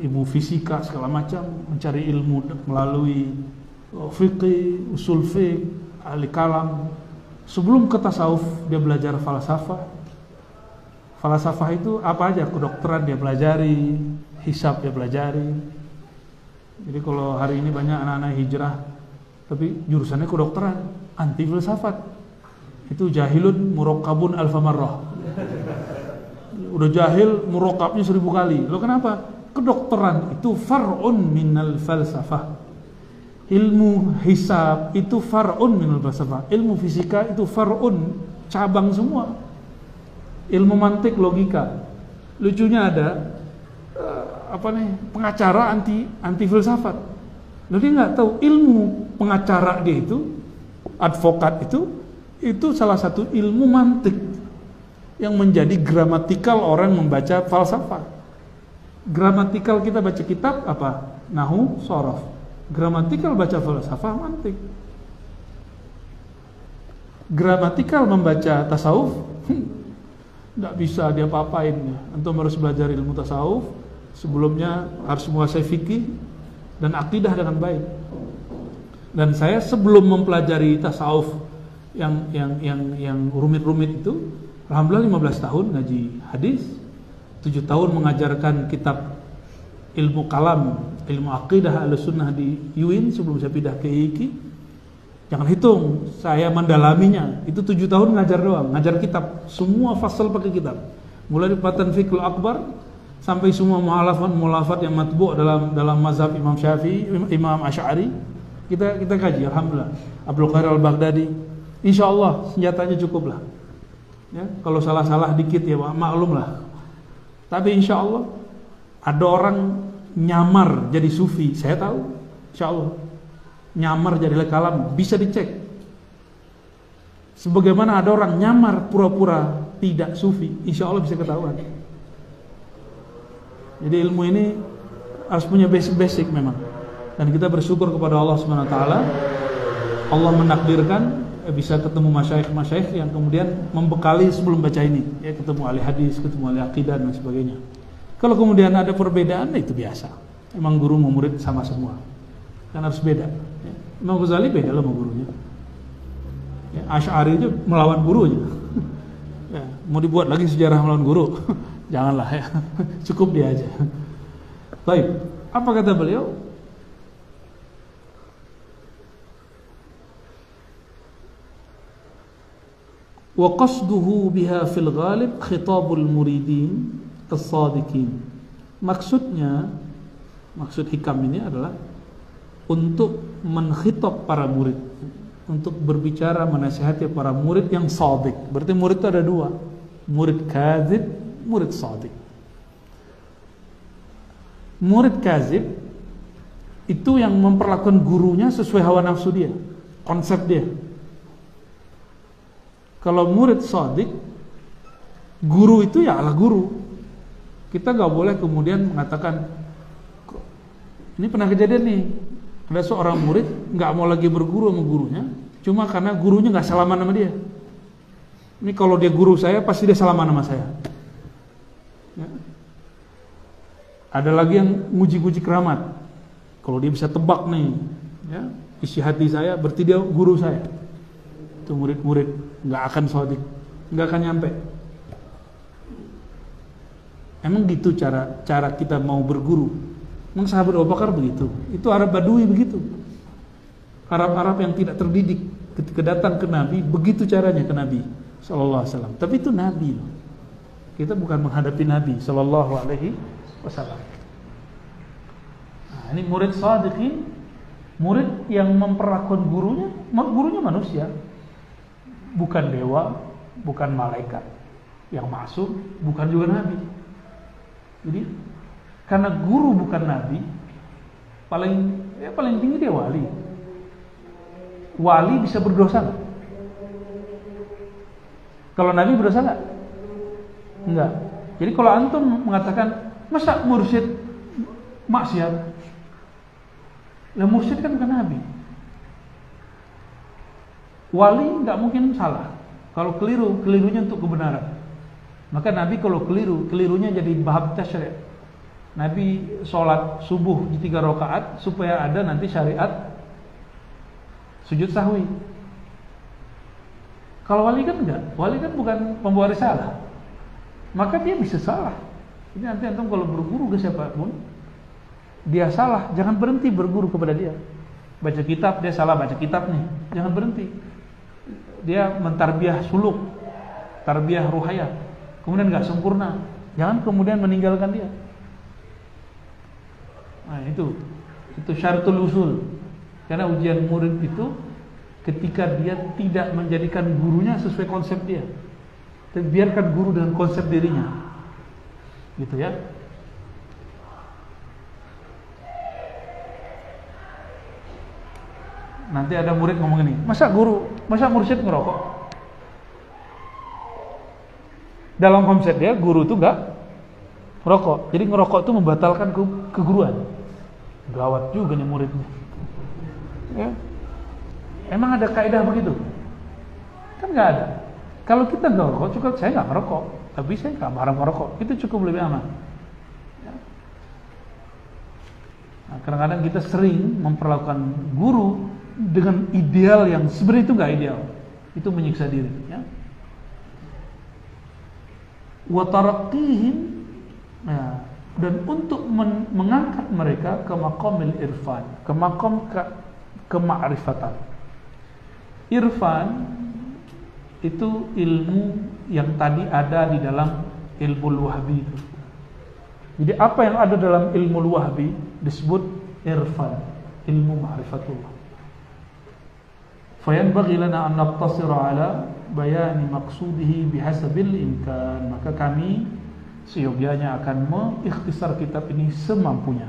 A: ilmu fisika segala macam, mencari ilmu melalui fikih, usul fiqh, ahli kalam. Sebelum ke tasawuf dia belajar falsafah. Falsafah itu apa aja? Kedokteran dia pelajari, hisab dia pelajari. Jadi kalau hari ini banyak anak-anak hijrah tapi jurusannya kedokteran, anti filsafat. Itu jahilun murakkabun alfa marrah. Udah jahil, murokabnya 1000 kali. Lo kenapa? Kedokteran itu far'un minal falsafah. Ilmu hisab itu far'un minal falsafah. Ilmu fisika itu far'un, cabang semua. Ilmu mantik, logika. Lucunya ada pengacara anti filsafat. Lo dia nggak tahu ilmu pengacara dia itu, advokat itu salah satu ilmu mantik yang menjadi gramatikal orang membaca falsafah. Gramatikal kita baca kitab apa? Nahu, sorof. Gramatikal baca falsafah, mantik. Gramatikal membaca tasawuf, nggak bisa dia apa-apain. Antum harus belajar ilmu tasawuf, sebelumnya harus menguasai fikih dan akidah dengan baik. Dan saya sebelum mempelajari tasawuf yang rumit-rumit itu, alhamdulillah 15 tahun ngaji hadis, 7 tahun mengajarkan kitab ilmu kalam, ilmu aqidah Ahlussunnah di UIN sebelum saya pindah ke IIKI. Jangan hitung, saya mendalaminya. Itu 7 tahun ngajar doang, ngajar kitab, semua fasal pakai kitab. Mulai dari Patan Fiqhul Akbar sampai semua mu'alafat yang matbu' dalam mazhab Imam Syafi'i, Imam Asy'ari. Kita kaji, alhamdulillah. Abdul Qadir Al-Baghdadi. Insyaallah senjatanya cukup lah. Ya, kalau salah-salah dikit ya maklum lah. Tapi insya Allah ada orang nyamar jadi sufi, saya tahu, insya Allah nyamar jadi kalam, bisa dicek. Sebagaimana ada orang nyamar pura-pura tidak sufi, insya Allah bisa ketahuan. Jadi ilmu ini harus punya basic memang. Dan kita bersyukur kepada Allah Subhanahu wa taala. Allah menakdirkan bisa ketemu masyayikh yang kemudian membekali sebelum baca ini, ya, ketemu ahli hadis, ketemu ahli akidah dan sebagainya. Kalau kemudian ada perbedaan, itu biasa. Emang guru sama murid sama semua, kan harus beda. Ya. Imam Ghazali beda lah sama gurunya. Ya, Asy'ari itu melawan gurunya. Ya, mau dibuat lagi sejarah melawan guru, janganlah ya. Cukup dia aja. Baik, apa kata beliau? Wa qasduhu biha fil ghalib khitabul muridin as-sadiqin. Maksud hikam ini adalah untuk mengkhitab para murid, untuk berbicara menasihati para murid yang shadiq. Berarti murid itu ada dua, murid kadzib, murid shadiq. Murid kadzib itu yang memperlakukan gurunya sesuai hawa nafsu dia, konsep dia. Kalau murid shadiq, guru itu ya Allah guru. Kita gak boleh kemudian mengatakan, ini pernah kejadian nih, ada seorang murid gak mau lagi berguru sama gurunya, cuma karena gurunya gak salaman sama dia. Ini kalau dia guru saya, pasti dia salaman sama saya. Ya. Ada lagi yang nguji-nguji keramat. Kalau dia bisa tebak nih, ya, isi hati saya, berarti dia guru saya. Itu murid-murid nggak akan shadiq, nggak akan nyampe. Emang gitu cara kita mau berguru? Emang sahabat Abu Bakar begitu? Itu Arab Badui begitu. Arab-Arab yang tidak terdidik ketika datang ke Nabi, begitu caranya ke Nabi Sallallahu Alaihi Wasallam. Tapi itu Nabi loh. Kita bukan menghadapi Nabi Sallallahu Alaihi Wasallam. Nah, ini murid shadiqin, murid yang memperlakukan gurunya manusia. Bukan dewa, bukan malaikat yang masuk, bukan juga nabi. Jadi karena guru bukan nabi, paling tinggi dia wali. Wali bisa berdosa nggak? Kalau nabi berdosa nggak? Enggak. Jadi kalau antum mengatakan masa mursyid maksiat, lah mursyid kan bukan nabi. Wali nggak mungkin salah. Kalau kelirunya untuk kebenaran. Maka Nabi kalau kelirunya jadi bab tasyri'. Nabi sholat subuh di 3 rakaat supaya ada nanti syariat sujud sahwi. Kalau wali kan enggak. Wali kan bukan pembawa risalah. Maka dia bisa salah. Jadi nanti antum kalau berguru ke siapapun, dia salah, jangan berhenti berguru kepada dia. Baca kitab, dia salah baca kitab nih, jangan berhenti. Dia mentarbiyah suluk, tarbiyah ruhayah, kemudian nggak sempurna, jangan kemudian meninggalkan dia. Nah itu syaratul usul. Karena ujian murid itu ketika dia tidak menjadikan gurunya sesuai konsep dia, tapi biarkan guru dengan konsep dirinya, gitu ya. Nanti ada murid ngomong gini, masa mursyid ngerokok? Dalam konsep dia, guru itu enggak ngerokok. Jadi ngerokok itu membatalkan keguruan. Gawat juga nih muridnya. Ya. Emang ada kaidah begitu? Kan enggak ada. Kalau kita ngerokok, cukup saya enggak ngerokok, tapi saya enggak marah ngerokok. Itu cukup lebih aman. Ya. Nah, kadang-kadang kita sering memperlakukan guru dengan ideal yang sebenarnya itu enggak ideal. Itu menyiksa diri, ya. Wa taraqqihim, nah, dan untuk mengangkat mereka ke maqamil irfan, ke maqam kema'rifatan. Irfan itu ilmu yang tadi ada di dalam ilmu wahbi itu. Jadi apa yang ada dalam ilmu wahbi disebut irfan, ilmu ma'rifatullah. Fayanbaghi lana an naqtasira ala bayani maqsudihi bihasabil imkan. Maka kami seyogyanya akan mengikhtisar kitab ini semampunya.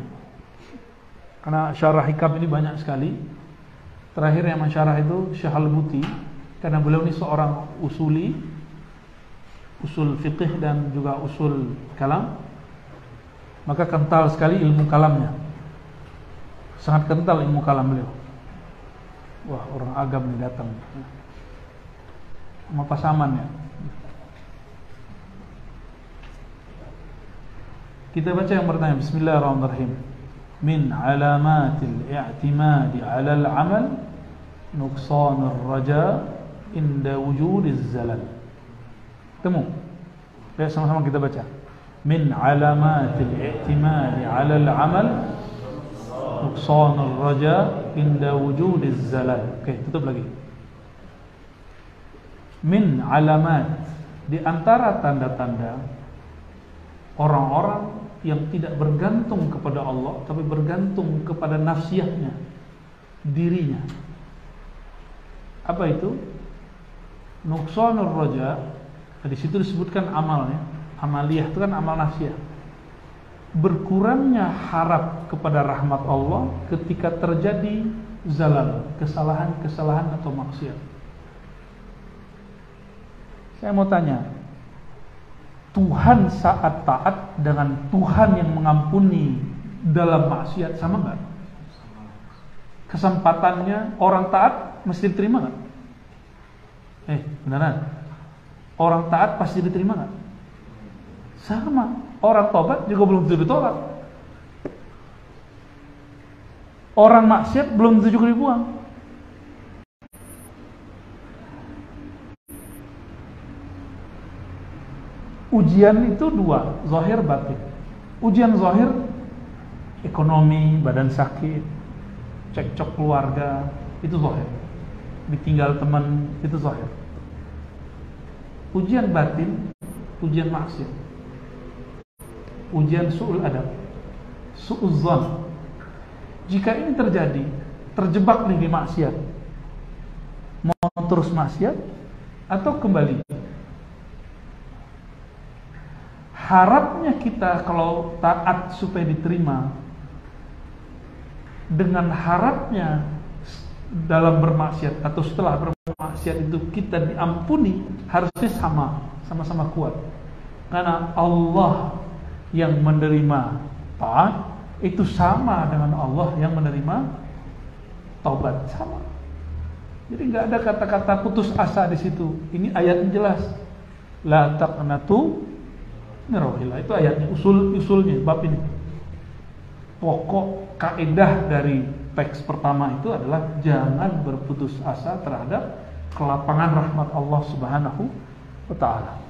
A: Karena syarah hikam ini banyak sekali. Terakhir yang mensyarah itu Syekh Al-Buti, karena beliau ini seorang usuli, usul fiqh dan juga usul kalam. Maka kental sekali ilmu kalamnya. Sangat kental ilmu kalam beliau. Wah, orang agam nih datang sama pasaman ya. Kita baca yang pertama. Bismillahirrahmanirrahim. Min alamatil i'timadi 'ala al-'amal nuqsanur raja inda wujudiz zalal. Temu. Ya, sama-sama kita baca. Min alamatil i'timadi 'ala al-'amal nuqsanur raja inda wujudiz zalal. Oke, tutup lagi. Min alamat, di antara tanda-tanda orang-orang yang tidak bergantung kepada Allah tapi bergantung kepada nafsiyahnya, dirinya. Apa itu? Nuqsanur raja. Di situ disebutkan amalnya. Amaliyah itu kan amal nafsiyah. Berkurangnya harap kepada rahmat Allah ketika terjadi zalal, kesalahan-kesalahan atau maksiat. Saya mau tanya, Tuhan saat taat dengan Tuhan yang mengampuni dalam maksiat sama enggak? Kesempatannya orang taat mesti diterima enggak? Beneran? Orang taat pasti diterima enggak? Sama. Orang tobat juga belum tentu ditolak. Orang maksiat belum tentu juga dibuang. Ujian itu dua, zahir batin. Ujian zahir, ekonomi, badan sakit, cekcok keluarga, itu zahir. Ditinggal teman, itu zahir. Ujian batin, ujian maksiat. Ujian su'ul adab, su'uzzan. Jika ini terjadi, terjebak nih di maksiat, mau terus maksiat atau kembali? Harapnya kita kalau taat supaya diterima, dengan harapnya dalam bermaksiat atau setelah bermaksiat itu kita diampuni, harusnya sama-sama kuat. Karena Allah yang menerima taat itu sama dengan Allah yang menerima taubat, sama. Jadi nggak ada kata-kata putus asa di situ. Ini ayatnya jelas. La taqnatu min rahmatillah. Itu ayatnya, usulnya bab ini. Pokok kaidah dari teks pertama itu adalah jangan berputus asa terhadap kelapangan rahmat Allah Subhanahu wa taala.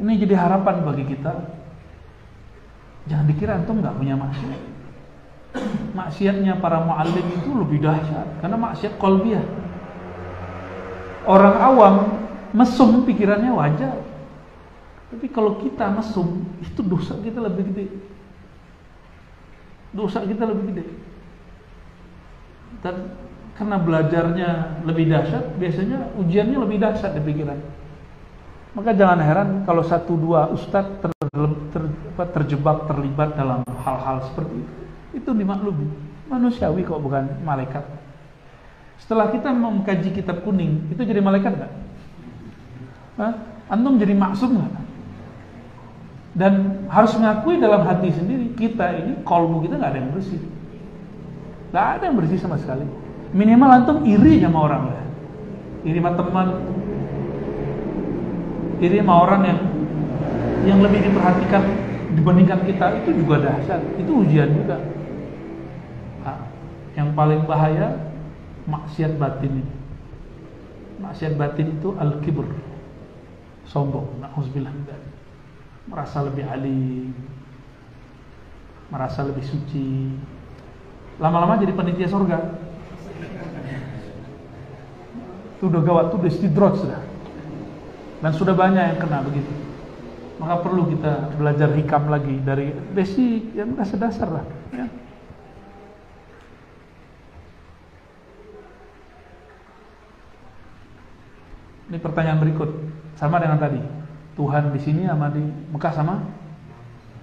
A: Ini jadi harapan bagi kita. Jangan dikira antum nggak punya maksiat. Maksiatnya para muallim itu lebih dahsyat karena maksiat qalbiyah. Orang awam mesum pikirannya wajar. Tapi kalau kita mesum, itu dosa kita lebih gede. Dosa kita lebih gede. Dan karena belajarnya lebih dahsyat, biasanya ujiannya lebih dahsyat di pikiran. Maka jangan heran kalau satu dua ustadz terjebak, terlibat dalam hal-hal seperti itu. Itu dimaklumi. Manusiawi kok, bukan malaikat. Setelah kita mengkaji kitab kuning, itu jadi malaikat nggak? Antum jadi maksum nggak? Dan harus mengakui dalam hati sendiri, kita ini, kolbu kita nggak ada yang bersih. Nggak ada yang bersih sama sekali. Minimal antum iri sama orang lah. Iri sama teman, iri sama orang yang lebih diperhatikan dibandingkan kita, itu juga dahsyat. Itu ujian juga. Yang paling bahaya maksiat batin ini. Maksiat batin itu al-kibr, sombong, na'udzubillah, merasa lebih alim, merasa lebih suci. Lama-lama jadi panitia surga. Itu udah gawat, itu udah istidroj sudah. Dan sudah banyak yang kena begitu. Maka perlu kita belajar hikam lagi dari basic yang dasar-dasar lah, ya. Ini pertanyaan berikut, sama dengan tadi. Tuhan di sini sama di Mekah sama?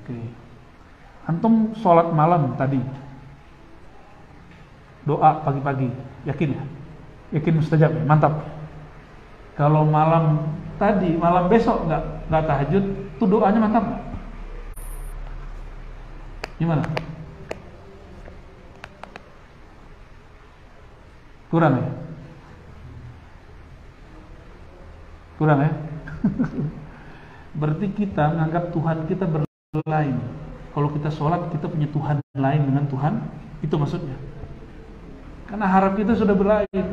A: Oke. Antum sholat malam tadi, doa pagi-pagi, yakin ya? Yakin mustajab ya? Mantap. Kalau malam tadi, malam besok nggak tahajud, itu doanya mantap nggak? Gimana? Kurang ya? Kurang ya? Berarti kita menganggap Tuhan kita berlain. Kalau kita sholat, kita punya Tuhan lain dengan Tuhan, itu maksudnya. Karena harap kita sudah berlain.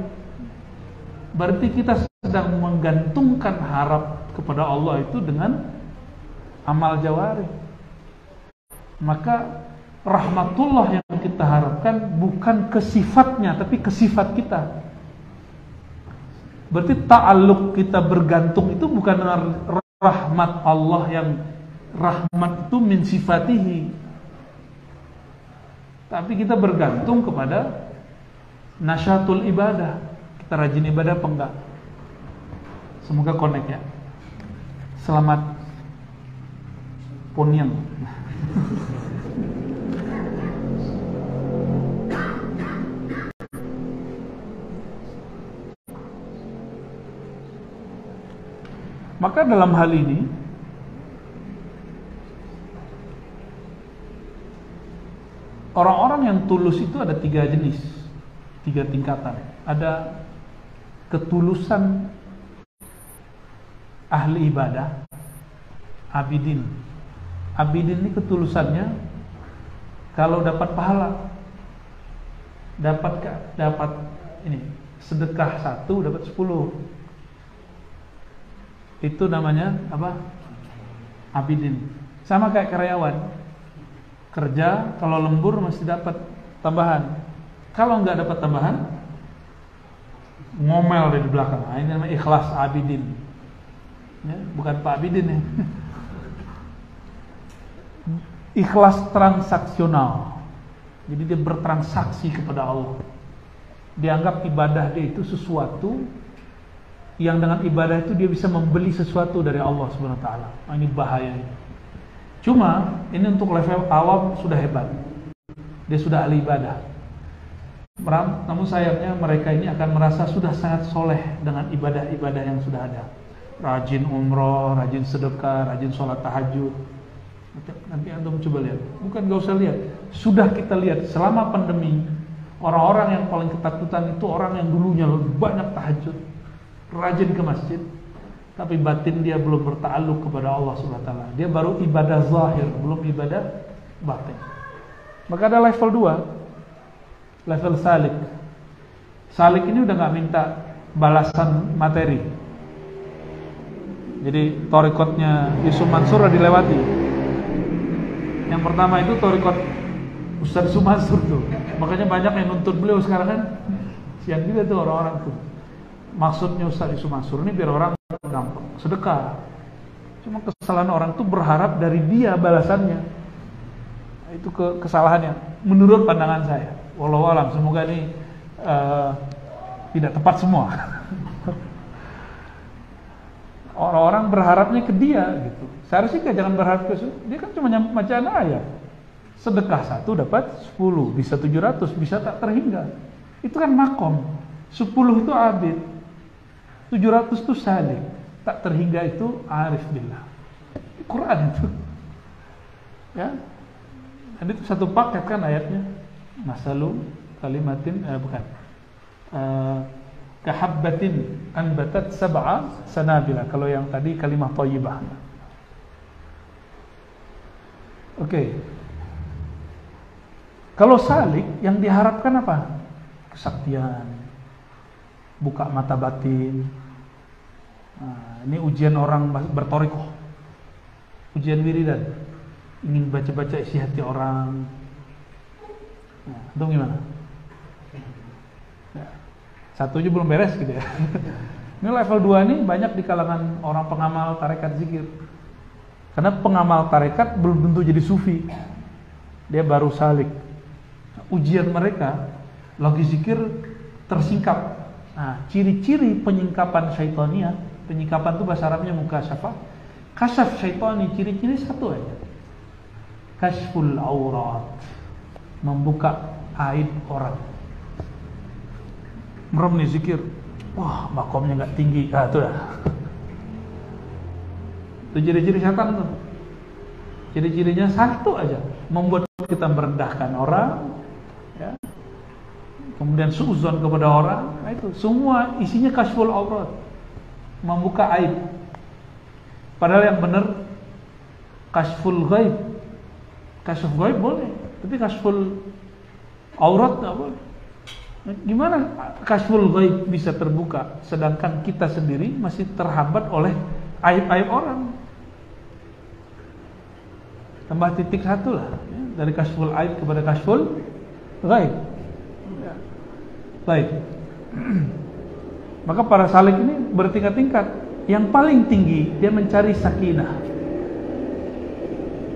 A: Berarti kita sedang menggantungkan harap kepada Allah itu dengan amal jawari. Maka rahmatullah yang kita harapkan bukan ke sifatnya, tapi ke sifat kita. Berarti ta'alluq kita bergantung itu bukan dengan rahmat Allah yang rahmat itu min sifatihi, tapi kita bergantung kepada nasyatul ibadah. Kita rajin ibadah apa enggak? Semoga connect ya. Selamat Poniang. Maka dalam hal ini orang-orang yang tulus itu ada 3 jenis, 3 tingkatan. Ada ketulusan ahli ibadah, abidin. Abidin ini ketulusannya kalau dapat pahala, dapat ini sedekah 1 dapat 10. Itu namanya apa? Abidin. Sama kayak karyawan. Kerja kalau lembur mesti dapat tambahan. Kalau nggak dapat tambahan, ngomel dari belakang. Nah, ini namanya ikhlas abidin. Ya, bukan Pak Abidin ya. Ikhlas transaksional. Jadi dia bertransaksi kepada Allah. Dianggap ibadah dia itu sesuatu yang dengan ibadah itu dia bisa membeli sesuatu dari Allah Subhanahu wa taala. Nah, ini bahayanya. Cuma ini untuk level awam sudah hebat. Dia sudah ahli ibadah. Namun sayangnya mereka ini akan merasa sudah sangat soleh dengan ibadah-ibadah yang sudah ada. Rajin umroh, rajin sedekah, rajin sholat tahajud. Nanti antum coba lihat. Bukan gak usah lihat. Sudah kita lihat selama pandemi, orang-orang yang paling ketakutan itu orang yang dulunya lebih banyak tahajud, rajin ke masjid, tapi batin dia belum berta'alluq kepada Allah Subhanahu wa taala. Dia baru ibadah zahir, belum ibadah batin. Maka ada level 2, level salik. Salik ini udah gak minta balasan materi. Jadi thariqatnya Yusuf Mansur udah dilewati. Yang pertama itu thariqat Ustaz Yusuf Mansur tuh. Makanya banyak yang nuntut beliau sekarang kan. Sian juga tuh orang-orang tuh. Maksudnya Ustaz Yusuf Mansur ini biar orang gampang sedekah. Cuma kesalahan orang tuh berharap dari dia balasannya. Itu kesalahannya menurut pandangan saya. Wallahu alam, semoga ini tidak tepat semua. Orang-orang berharapnya ke dia gitu. Seharusnya jangan berharap ke dia, kan cuma bacaan ayat. Sedekah 1 dapat 10, bisa 700, bisa tak terhingga. Itu kan makom. 10 itu abid, 700 itu salik, tak terhingga itu arif billah. Quran itu. Ya. Dan itu satu paket kan ayatnya. Masalu kalimatin kahabbatin anbatat sab'a sanabila. Kalau yang tadi kalimah thayyibah. Oke. Kalau salik yang diharapkan apa? Kesaktian, buka mata batin. Nah, ini ujian orang bertorikoh, ujian wiridan, ingin baca-baca isi hati orang. Nah, itu gimana? Ya, 1 aja belum beres gitu ya. Ini level 2 nih banyak di kalangan orang pengamal tarekat zikir. Karena pengamal tarekat belum tentu jadi sufi, dia baru salik. Ujian mereka lagi zikir tersingkap, Nah, ciri-ciri penyingkapan syaitania, penyingkapan itu bahasa Arabnya mukasyafah. Kasyaf syaitani, ciri-ciri satu aja. Kashful aurat, membuka aib orang. Merem nih zikir, wah makomnya nggak tinggi, itu dah. Itu ciri-ciri setan tuh. Ciri-cirinya satu aja, membuat kita merendahkan orang, ya. Kemudian suuzon kepada orang. Nah itu semua isinya kashful aurat, membuka aib. Padahal yang benar kashful ghaib. Kashful ghaib boleh, tapi kashful aurat nggak boleh. Nah, gimana kashful ghaib bisa terbuka sedangkan kita sendiri masih terhambat oleh aib-aib orang? Tambah titik satu lah, ya, dari kashful aib kepada kashful ghaib. Ya. Baik. Maka para salik ini bertingkat-tingkat. Yang paling tinggi dia mencari sakinah.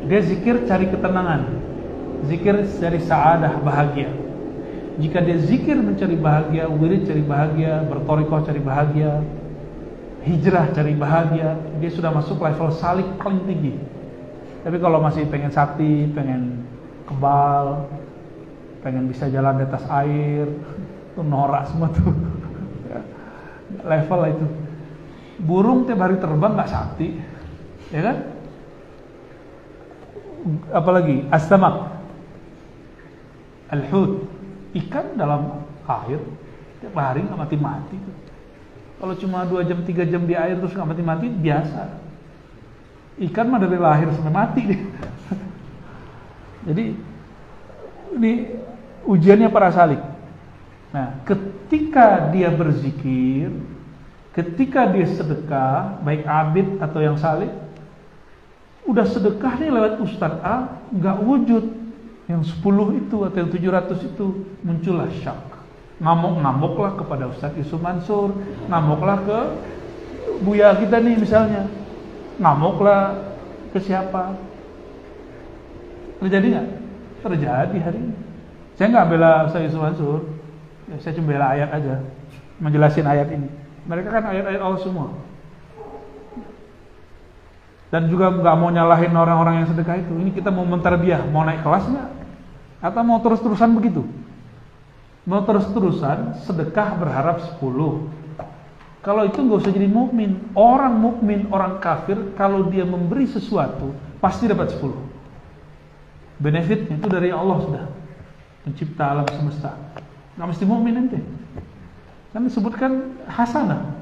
A: Dia zikir cari ketenangan. Zikir cari sa'adah, bahagia. Jika dia zikir mencari bahagia, wirid cari bahagia, bertorikoh cari bahagia, hijrah cari bahagia, dia sudah masuk level salik paling tinggi. Tapi kalau masih pengen sakti, pengen kebal, pengen bisa jalan di atas air, itu norak semua tuh. Level lah itu. Burung tiap hari terbang nggak sakti, ya kan? Apalagi as-samak, al-hut, ikan dalam air tiap hari nggak mati-mati. Kalau cuma 2 jam 3 jam di air terus nggak mati-mati biasa. Ikan mah dari lahir sampai mati deh. Jadi ini ujiannya para salik. Nah, ketika dia berzikir, ketika dia sedekah, baik abid atau yang salih, udah sedekah nih lewat Ustadz A, nggak wujud. Yang 10 itu atau yang 700 itu muncullah syak. Ngamuk-ngamuklah kepada Ustadz Yusuf Mansur, ngamuklah ke Buya kita nih misalnya, ngamuklah ke siapa. Terjadi nggak? Terjadi hari ini. Saya nggak bela Ustadz Yusuf Mansur, ya, saya cuma bela ayat aja, menjelasin ayat ini. Mereka kan ayat-ayat Allah semua. Dan juga nggak mau nyalahin orang-orang yang sedekah itu. Ini kita mau menterbiah, mau naik kelas nggak? Atau mau terus-terusan begitu? Mau terus-terusan sedekah berharap 10. Kalau itu nggak usah jadi mukmin. Orang mukmin, orang kafir, kalau dia memberi sesuatu pasti dapat 10. Benefitnya itu dari Allah sudah, pencipta alam semesta. Nggak mesti mukmin nanti. Kan disebutkan hasanah.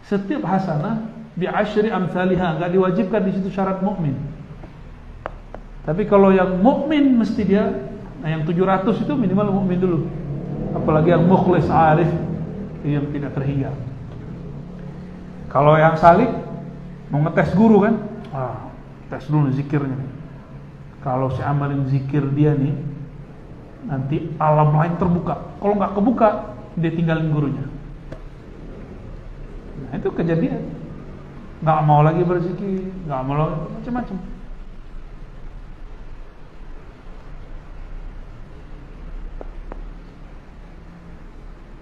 A: Setiap hasanah bi'asyri amsalihah, enggak diwajibkan di situ syarat mukmin. Tapi kalau yang mukmin mesti dia, nah yang 700 itu minimal mukmin dulu. Apalagi yang mukhlis arif yang tidak terhingga. Kalau yang salik mau ngetes guru kan, tes dulu zikirnya. Kalau si amalin zikir dia nih, nanti alam lain terbuka. Kalau nggak kebuka, dia tinggalin gurunya. Nah itu kejadian. Nggak mau lagi berzikir, nggak mau lagi macam-macam.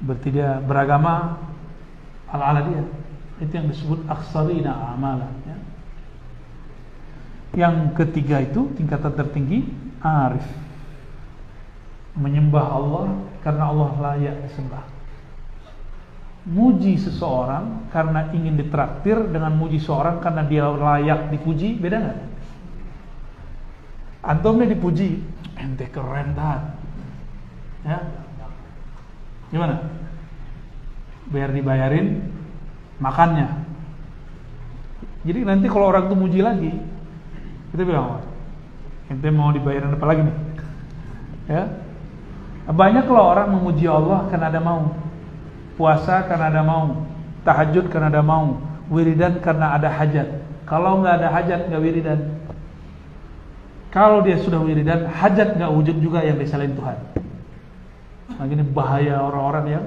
A: Berarti dia beragama ala-ala dia. Itu yang disebut aksarina amalan, ya. Yang ketiga itu tingkatan tertinggi arif, menyembah Allah karena Allah layak disembah. Muji seseorang karena ingin ditraktir dengan muji seorang karena dia layak dipuji, beda nggak? Antum nih dipuji, ente keren banget, ya? Gimana? Biar dibayarin makannya. Jadi nanti kalau orang tuh muji lagi, kita bilang, ente mau dibayarin apa lagi nih? Ya, banyak loh orang memuji Allah karena ada mau. Puasa karena ada mau, tahajud karena ada mau, wiridan karena ada hajat. Kalau nggak ada hajat nggak wiridan. Kalau dia sudah wiridan, hajat nggak wujud juga yang disalahin Tuhan. Nah ini bahaya orang-orang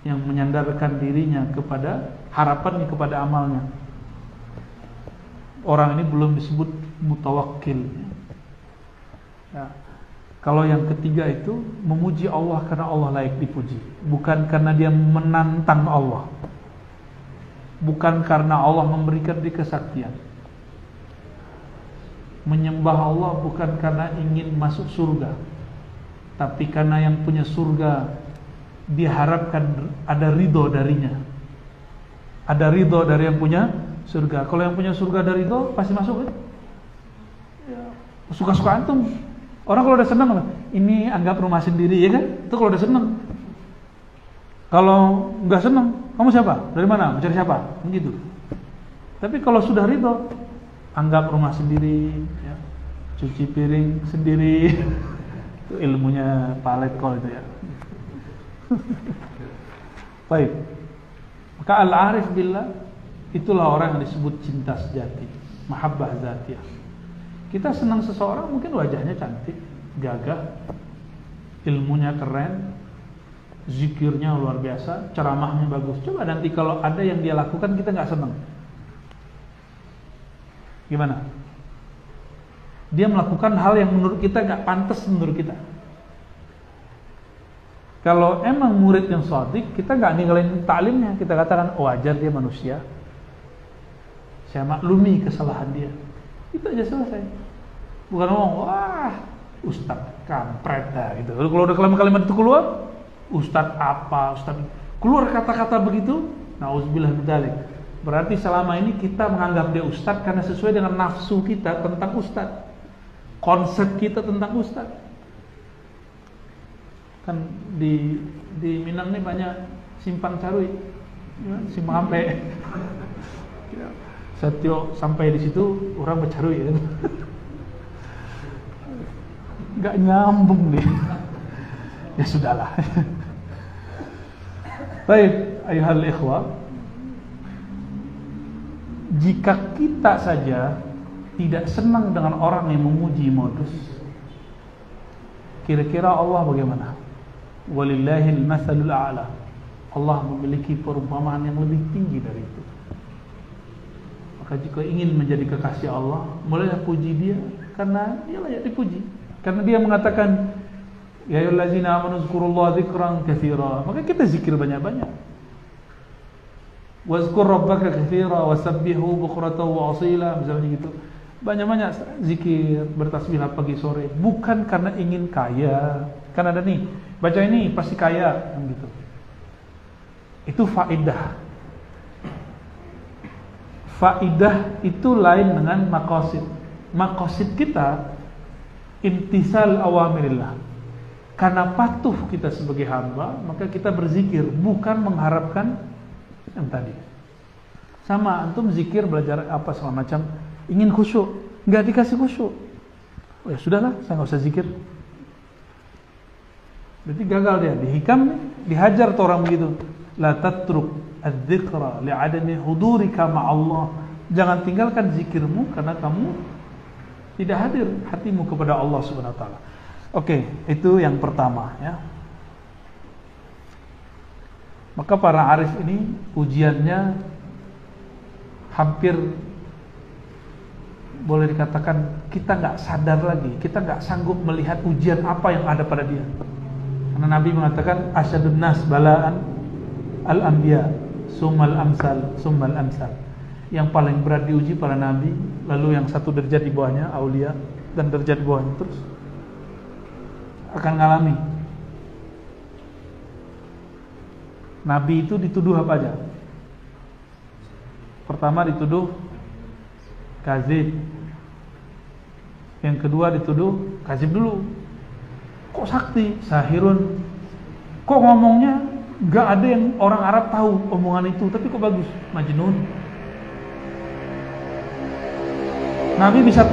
A: yang menyandarkan dirinya kepada harapannya kepada amalnya. Orang ini belum disebut mutawakkil. Ya. Kalau yang ketiga itu memuji Allah karena Allah layak dipuji, bukan karena dia menantang Allah, bukan karena Allah memberikan dia kesaktian. Menyembah Allah bukan karena ingin masuk surga, tapi karena yang punya surga diharapkan ada ridho darinya. Ada ridho dari yang punya surga. Kalau yang punya surga ada ridho, pasti masuk kan? Ya, suka-suka antum. Orang kalau udah senang, ini anggap rumah sendiri, ya kan? Itu kalau udah senang. Kalau nggak senang, kamu siapa? Dari mana? Mencari siapa? Begitu. Tapi kalau sudah ridho, anggap rumah sendiri, ya. Cuci piring sendiri. Itu ilmunya Pak Letkol itu ya. Baik. Maka al-arif billah itulah orang yang disebut cinta sejati, mahabbah zatiyah. Kita senang seseorang mungkin wajahnya cantik, gagah, ilmunya keren, zikirnya luar biasa, ceramahnya bagus. Coba nanti kalau ada yang dia lakukan kita nggak senang, gimana? Dia melakukan hal yang menurut kita nggak pantas menurut kita. Kalau emang murid yang shadiq, kita nggak ninggalin taklimnya, kita katakan wajar dia manusia, saya maklumi kesalahan dia. Itu aja selesai. Bukan ngomong, wah ustaz kampret dah gitu. Kalau udah kalimat itu keluar, ustaz apa, ustaz keluar kata-kata begitu, nauzubillah min dzalik. Berarti selama ini kita menganggap dia ustaz karena sesuai dengan nafsu kita tentang ustaz, konsep kita tentang ustaz. Kan di Minang nih banyak simpang carui, simpang ampe. Setiap sampai di situ orang bercarui ya. Nggak nyambung nih. Ya sudahlah. Baik, ayuhal ikhwah. Jika kita saja tidak senang dengan orang yang memuji modus, kira-kira Allah bagaimana? Walillahil matsalul a'la. Allah memiliki perumpamaan yang lebih tinggi dari itu. Maka jika ingin menjadi kekasih Allah, mulailah puji dia karena dia layak dipuji. Karena dia mengatakan, ya ayyuhallazina amanu dzkurullaha dzikran katsira. Maka kita zikir banyak-banyak. Wazkur rabbaka katsira wasabbihu bukratan wa asila, misalnya gitu. Banyak-banyak zikir, bertasbihlah pagi sore, bukan karena ingin kaya. Kan ada nih, baca ini pasti kaya, kan gitu. Itu faidah. Faidah itu lain dengan maqasid. Maqasid kita imtisal awamirillah. Karena patuh kita sebagai hamba, maka kita berzikir, bukan mengharapkan yang tadi. Sama antum zikir, belajar apa segala macam, ingin khusyuk, nggak dikasih khusyuk. Oh ya sudahlah, saya nggak usah zikir. Berarti gagal dia. Dihikam, dihajar tuh orang begitu. La tatruk adz-dzikra li'adami hudurika ma'allah. Jangan tinggalkan zikirmu karena kamu tidak hadir hatimu kepada Allah Subhanahu wa taala. Oke, itu yang pertama ya. Maka para arif ini ujiannya hampir boleh dikatakan kita nggak sadar lagi, kita nggak sanggup melihat ujian apa yang ada pada dia. Karena Nabi mengatakan asyadun nas balaan al-anbiya summal amsal summal amsal. Yang paling berat diuji para nabi, lalu yang satu derajat di bawahnya aulia, dan derajat di bawahnya terus akan ngalami. Nabi itu dituduh apa aja? Pertama dituduh kazib. Yang kedua dituduh kazib dulu. Kok sakti? Sahirun. Kok ngomongnya gak ada yang orang Arab tahu omongan itu, tapi kok bagus? Majnun. Nabi bisa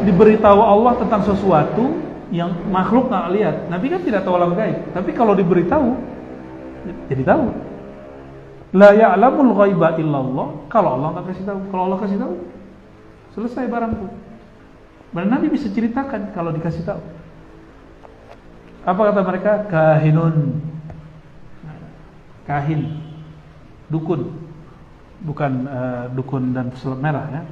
A: diberitahu Allah tentang sesuatu yang makhluk gak lihat. Nabi kan tidak tahu alam gaib, tapi kalau diberitahu jadi tahu. La ya'lamul ghaiba illallah. Kalau Allah nggak kasih tahu, kalau Allah kasih tahu, selesai barangku. Dan Nabi bisa ceritakan kalau dikasih tahu. Apa kata mereka? Kahinun. Kahin, dukun, bukan dukun dan pesulap merah ya.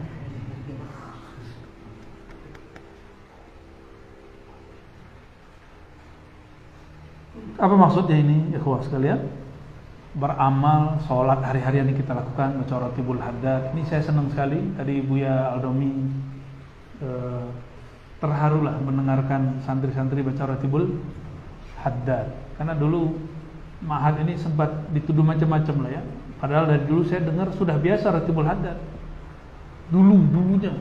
A: Apa maksudnya ini, ikhwah sekalian? Beramal, sholat hari-hari yang kita lakukan, baca Ratibul Haddad. Ini saya senang sekali. Tadi Buya Aldomi terharulah mendengarkan santri-santri baca Ratibul Haddad. Karena dulu Ma'had ini sempat dituduh macam-macam lah ya. Padahal dari dulu saya dengar sudah biasa Ratibul Haddad. Dulunya.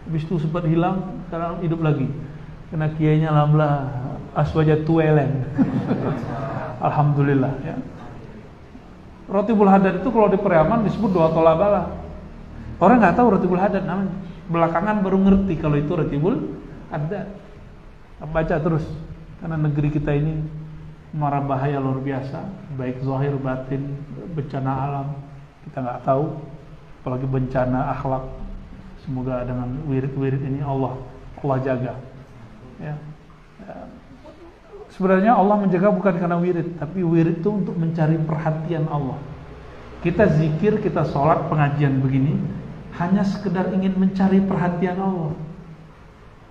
A: Habis itu sempat hilang, sekarang hidup lagi. Karena kiainya alhamdulillah aswajat tuelen. Alhamdulillah ya. Ratibul Haddad itu kalau di Periaman disebut doa tolak bala. Orang nggak tahu Ratibul Haddad namanya. Belakangan baru ngerti kalau itu Ratibul Haddad. Baca terus. Karena negeri kita ini mara bahaya luar biasa, baik zahir batin, bencana alam kita nggak tahu, apalagi bencana akhlak. Semoga dengan wirid-wirid ini Allah jaga. Ya. Sebenarnya Allah menjaga bukan karena wirid, tapi wirid itu untuk mencari perhatian Allah. Kita zikir, kita sholat, pengajian begini hanya sekedar ingin mencari perhatian Allah.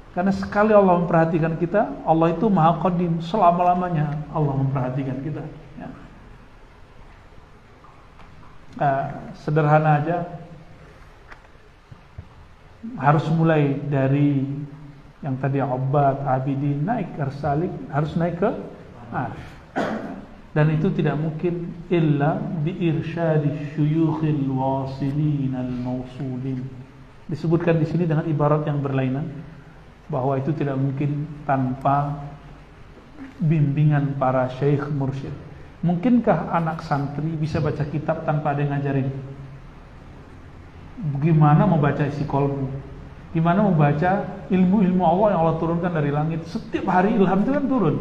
A: Karena sekali Allah memperhatikan kita, Allah itu Maha Qadim, selama-lamanya Allah memperhatikan kita. Ya. Sederhana aja, harus mulai dari yang tadi Ubad, Abidin, naik Arsalik, harus naik ke Arsh. Dan itu tidak mungkin illa bi irsyadi syuyukhil wasilin al-mausulin. Disebutkan di sini dengan ibarat yang berlainan bahwa itu tidak mungkin tanpa bimbingan para syekh mursyid. Mungkinkah anak santri bisa baca kitab tanpa ada yang ngajarin? Bagaimana mau baca isi kolbu? Gimana membaca ilmu-ilmu Allah yang Allah turunkan dari langit? Setiap hari ilham itu kan turun.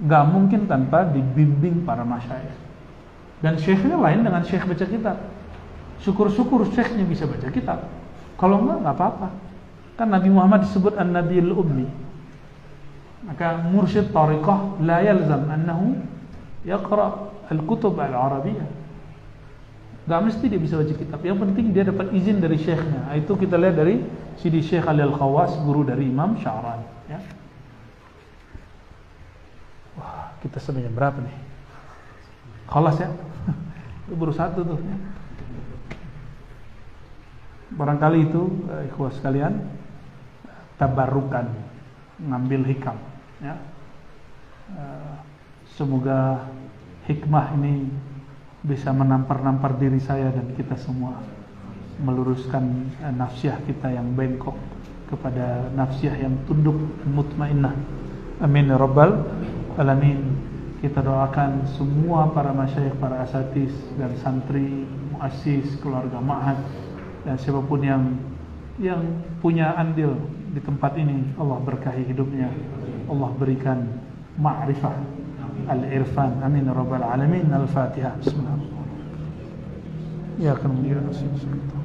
A: Gak mungkin tanpa dibimbing para masyayikh. Dan syekhnya lain dengan syekh baca kitab. Syukur-syukur syekhnya bisa baca kitab. Kalau enggak, gak apa-apa. Kan Nabi Muhammad disebut An-Nabiyul Ummi. Maka mursyid tariqah la yalzam annahu yaqra al-kutub al-arabiyyah. Gak mesti dia bisa baca kitab. Yang penting dia dapat izin dari syekhnya. Itu kita lihat dari Sidi Syekh Ali Al-Khawas, guru dari Imam Sya'rani. Ya. Wah, kita sampai jam berapa nih? Khalas ya? Itu baru satu tuh. Ya. Barangkali itu, ikhwah sekalian, tabarukan, ngambil hikam. Ya. Semoga hikmah ini bisa menampar-nampar diri saya dan kita semua, meluruskan nafsiah kita yang bengkok kepada nafsiah yang tunduk mutmainnah. Amin ya rabbal alamin. Kita doakan semua para masyayikh, para asatis dan santri, muassis, keluarga ma'had dan siapapun yang punya andil di tempat ini, Allah berkahi hidupnya, Allah berikan ma'rifah al-irfan. Amin ya rabbal alamin. Al-Fatihah. Bismillahirrahmanirrahim. Ya kan ya Rasulullah.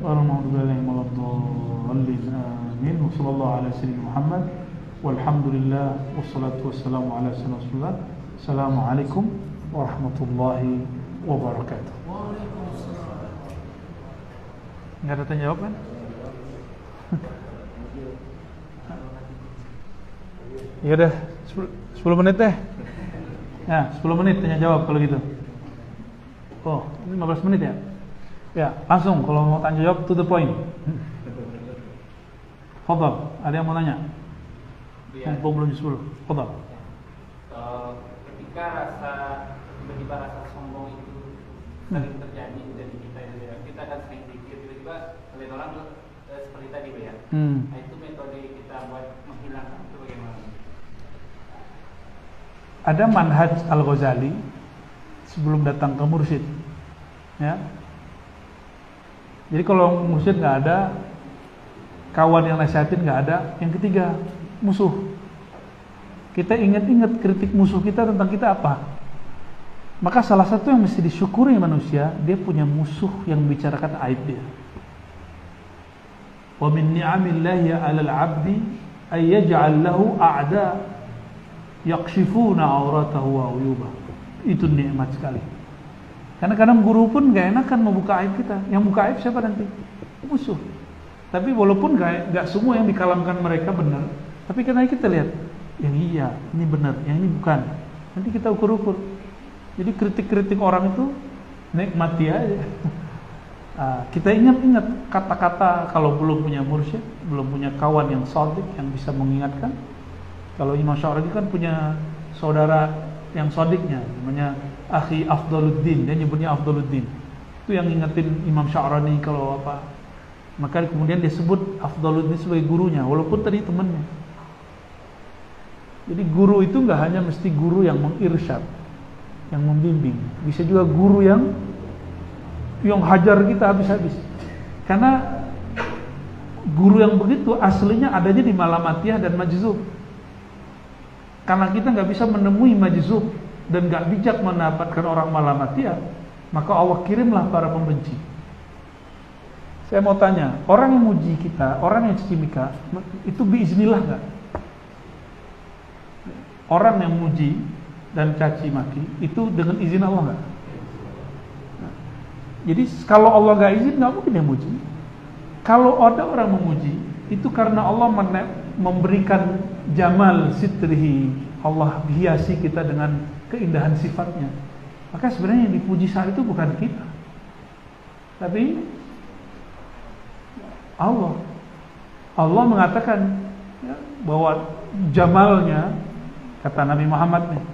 A: Warahmatullahi wabarakatuh. Amin. Wa sallallahu ala sayyidina Muhammad. Walhamdulillah wassalatu wassalamu ala sayyidina Rasulullah. Assalamualaikum warahmatullahi wabarakatuh. Enggak ada tanya jawab kan? Ya udah 10 menit deh. Ya, 10 menit tanya jawab kalau gitu. Oh, 15 menit ya? Ya, langsung kalau mau tanya jawab to the point. Fadhal, ada yang mau nanya? Mumpung belum 10. Fadhal.
B: Ketika tiba-tiba rasa sombong itu sering terjadi dari kita kan sering pikir tiba-tiba melihat orang tuh seperti tadi ya. Nah, itu metode kita buat menghilangkan itu bagaimana?
A: Ada manhaj Al-Ghazali sebelum datang ke mursyid, ya. Jadi kalau mursyid nggak ada, kawan yang nasihatin nggak ada, yang ketiga musuh. Kita ingat-ingat kritik musuh kita tentang kita apa. Maka salah satu yang mesti disyukuri manusia, dia punya musuh yang membicarakan aib dia. Wa min ni'amillahi 'alal 'abdi ay yaj'al lahu a'da yakshifuna auratahu wa uyubah. Itu nikmat sekali. Karena kadang guru pun gak enakan membuka aib kita. Yang buka aib siapa nanti? Musuh. Tapi walaupun gak semua yang dikalamkan mereka benar, Tapi karena kita lihat yang iya, ini benar, yang ini bukan. Nanti kita ukur-ukur. Jadi kritik-kritik orang itu nikmati aja. Kita ingat-ingat kata-kata kalau belum punya mursyid, belum punya kawan yang shadiq yang bisa mengingatkan. Kalau Imam Syarani kan punya saudara yang shadiqnya, namanya Akhi Afdaluddin, dia nyebutnya Afdaluddin. Itu yang ingetin Imam Syarani kalau apa. Maka kemudian dia sebut Afdaluddin sebagai gurunya, walaupun tadi temannya. Jadi guru itu nggak hanya mesti guru yang mengirsyad, yang membimbing, bisa juga guru yang hajar kita habis-habis. Karena guru yang begitu aslinya adanya di Malamatiyah dan Majzub. Karena kita nggak bisa menemui Majzub dan nggak bijak mendapatkan orang Malamatiyah, maka Allah kirimlah para pembenci. Saya mau tanya, orang yang muji kita, orang yang caci maki, itu biiznillah nggak? Orang yang muji dan caci maki itu dengan izin Allah nggak? Jadi kalau Allah nggak izin, nggak mungkin dia muji. Kalau ada orang memuji, itu karena Allah memberikan jamal sitrihi, Allah hiasi kita dengan keindahan sifatnya. Maka sebenarnya yang dipuji saat itu bukan kita, tapi Allah. Allah mengatakan bahwa jamalnya, kata Nabi Muhammad nih,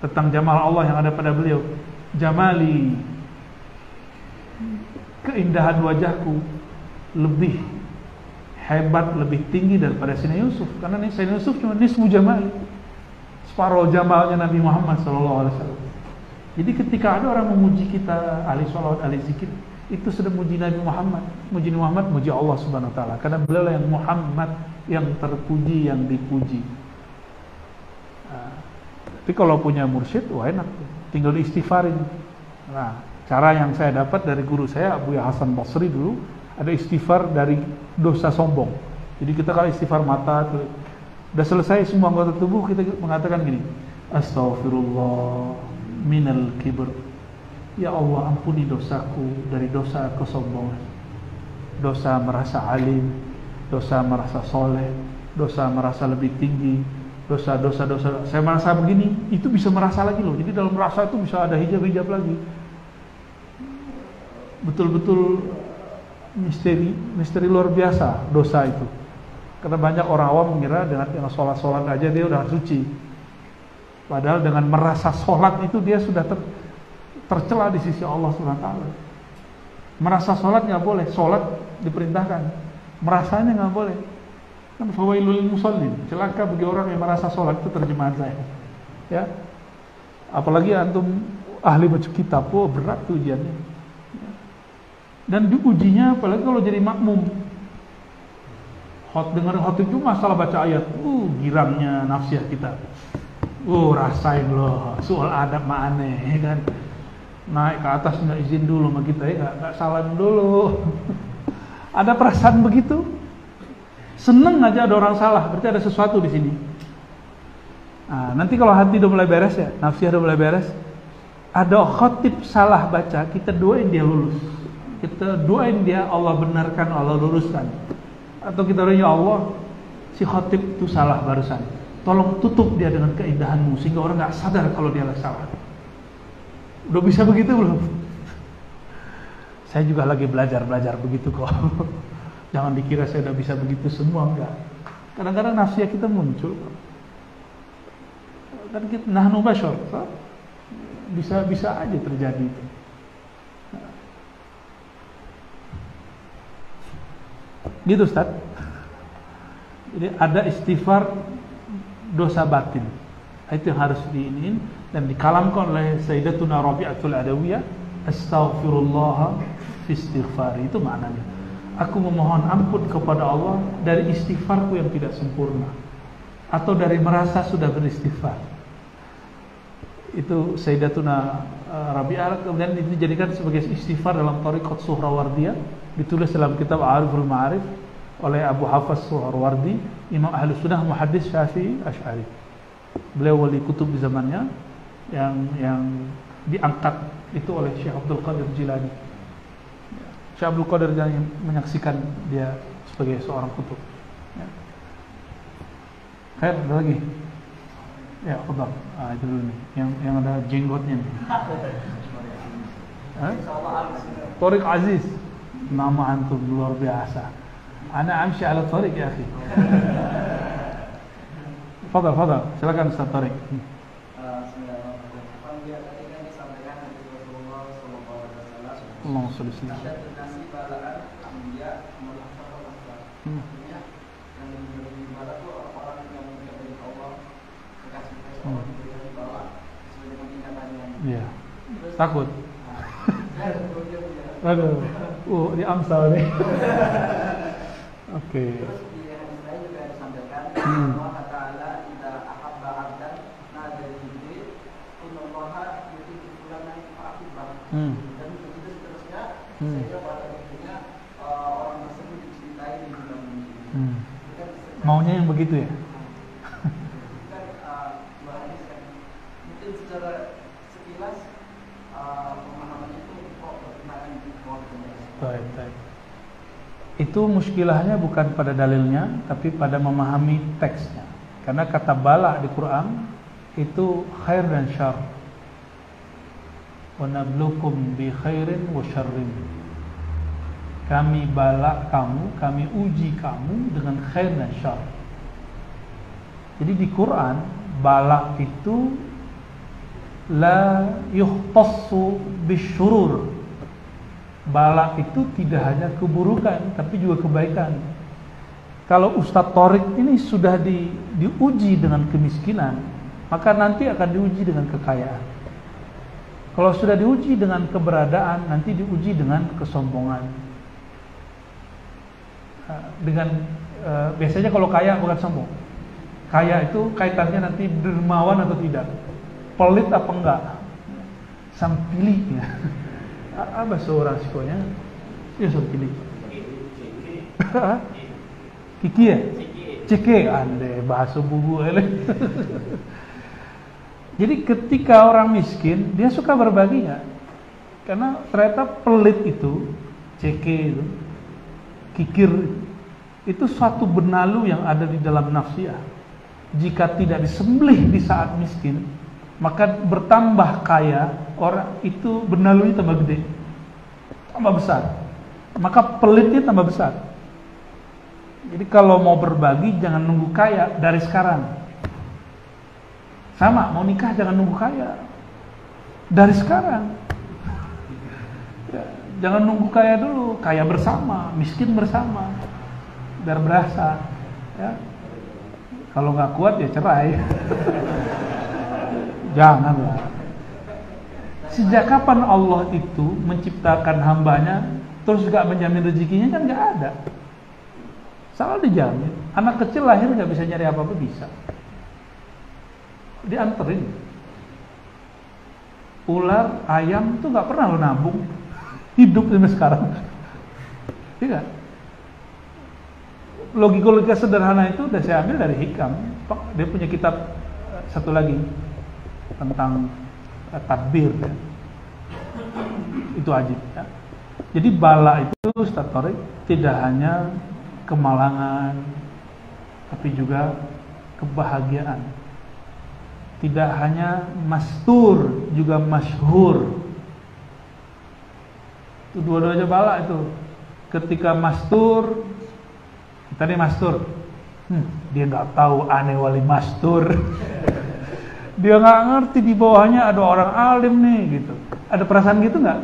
A: tentang jamal Allah yang ada pada beliau, jamali, keindahan wajahku lebih hebat, lebih tinggi daripada Sayyidina Yusuf. Karena Sayyidina Yusuf cuma nisfu jamali, separuh jamalnya Nabi Muhammad SAW. Jadi ketika ada orang memuji kita, ahli sholawat, ahli zikir, itu sudah muji Nabi Muhammad. Muji Muhammad, muji Allah Subhanahu Wa Taala. Karena beliau yang Muhammad, yang terpuji, yang dipuji. Tapi kalau punya mursyid, wah enak, tinggal diistighfarin. Nah, cara yang saya dapat dari guru saya Abu Hasan Basri dulu, ada istighfar dari dosa sombong. Jadi kita kalau istighfar mata, udah selesai semua anggota tubuh, kita mengatakan gini, Astaghfirullah minal kibr. Ya Allah, ampuni dosaku dari dosa kesombongan, dosa merasa alim, dosa merasa soleh, dosa merasa lebih tinggi, dosa. Saya merasa begini, itu bisa merasa lagi loh. Jadi dalam merasa itu bisa ada hijab lagi. Betul-betul misteri luar biasa dosa itu. Karena banyak orang awam mengira dengan sholat aja dia udah suci. Padahal dengan merasa sholat itu dia sudah tercela di sisi Allah SWT. Merasa sholat nggak boleh, sholat diperintahkan, merasanya nggak boleh. Kan fawailul musallin, celaka bagi orang yang merasa sholat, itu terjemahan saya. Ya, apalagi antum ahli baca kitab, berat tuh ujiannya. Dan diujinya apalagi kalau jadi makmum. Dengar khotib itu masalah baca ayat, girangnya nafsiyah kita. Rasain loh, soal adab mah aneh kan. Naik ke atas nggak izin dulu sama kita, ya nggak salam dulu. Ada perasaan begitu. Seneng aja ada orang salah, berarti ada sesuatu di sini. Nah, nanti kalau hati udah mulai beres ya, nafsiyah udah mulai beres, ada khotib salah baca, kita doain dia lulus. Kita doain dia Allah benarkan, Allah luruskan. Atau kita doain, ya Allah, si khotib itu salah barusan, tolong tutup dia dengan keindahanmu sehingga orang nggak sadar kalau dia salah. Udah bisa begitu belum? Saya juga lagi belajar begitu kok. Jangan dikira saya udah bisa begitu semua, enggak. Kadang-kadang nafsiyah kita muncul. Kan kita nahnu basyar, bisa aja terjadi itu. Gitu Ustaz. Jadi ada istighfar dosa batin. Itu yang harus diinin dan dikalamkan oleh Sayyidatuna Rabi'atul Adawiyah, astaghfirullah fi istighfar. Itu maknanya. Aku memohon ampun kepada Allah dari istighfarku yang tidak sempurna, atau dari merasa sudah beristighfar. Itu Sayyidatuna Rabi'ah, kemudian dijadikan sebagai istighfar dalam thariqat Suhrawardiyah, ditulis dalam kitab Ariful Ma'arif oleh Abu Hafaz Suhrawardi, Imam Ahlus Sunnah Muhaddis Syafi'i Asy'ari. Beliau wali kutub di zamannya yang diangkat itu oleh Syekh Abdul Qadir Jilani. Syekh Abdul Qadir Jilani menyaksikan dia sebagai seorang kutub. Khair, ada lagi? Ya, khutbah. Itu dulu nih, yang ada jenggotnya nih. Tariq Aziz. Nama antum luar biasa. Ana amshi ala tariq ya akhi. Fadal, silakan Ustaz Tariq. Allahumma shalli alaihi wasallam. Iya. Takut. Aduh. Di Amsal nih. Oke.
B: Terus di hadis lain juga disampaikan bahwa kata Allah tidak ahabba abdan dari Jibril innallaha yuhibbu fulana fa'ahibah. Dan begitu seterusnya sehingga pada akhirnya orang tersebut dicintai di dalam bumi.
A: Maunya yang begitu ya?
B: Kan dua hadis kan. Mungkin secara sekilas pemahamannya itu kok berkenaan di
A: Baik. Itu muskilahnya bukan pada dalilnya, tapi pada memahami teksnya. Karena kata bala di Quran itu khair dan syarr. Wa nabluukum bi khairin wa syarrin. Kami bala kamu, kami uji kamu dengan khair dan syarr. Jadi di Quran bala itu la yukhtassu bisyurur. Bala itu tidak hanya keburukan, tapi juga kebaikan. Kalau Ustadz Tariq ini sudah diuji dengan kemiskinan, maka nanti akan diuji dengan kekayaan. Kalau sudah diuji dengan keberadaan, nanti diuji dengan kesombongan. Biasanya kalau kaya bukan sombong. Kaya itu kaitannya nanti dermawan atau tidak, pelit apa enggak, sang pilih ya. Apa seorang sikonya? Ya suruh pilih. Kiki ya? Ceke, ande bahasa bubu ele. Jadi ketika orang miskin, dia suka berbagi nggak? Karena ternyata pelit itu, ceke itu, kikir itu suatu benalu yang ada di dalam nafsiyah. Jika tidak disembelih di saat miskin, maka bertambah kaya orang itu benalunya tambah gede, tambah besar, maka pelitnya tambah besar. Jadi kalau mau berbagi jangan nunggu kaya dari sekarang. Sama mau nikah jangan nunggu kaya dari sekarang. Ya, jangan nunggu kaya dulu, kaya bersama, miskin bersama, biar berasa. Ya. Kalau nggak kuat ya cerai. Janganlah. Sejak kapan Allah itu menciptakan hambanya terus gak menjamin rezekinya? Kan gak ada. Salah dijamin. Anak kecil lahir gak bisa nyari apa-apa, bisa. Dianterin. Ular, ayam tuh gak pernah lo nabung. Hidup sampai sekarang. Iya. Logika sederhana itu udah saya ambil dari Hikam. Dia punya kitab satu lagi tentang tadbir ya. Itu ajib ya. Jadi bala itu Ustaz Tariq tidak hanya kemalangan, tapi juga kebahagiaan. Tidak hanya mastur, juga masyhur. Itu dua-duanya bala itu. Ketika mastur, tadi mastur, dia nggak tahu aneh wali mastur. Dia nggak ngerti di bawahnya ada orang alim nih gitu. Ada perasaan gitu nggak?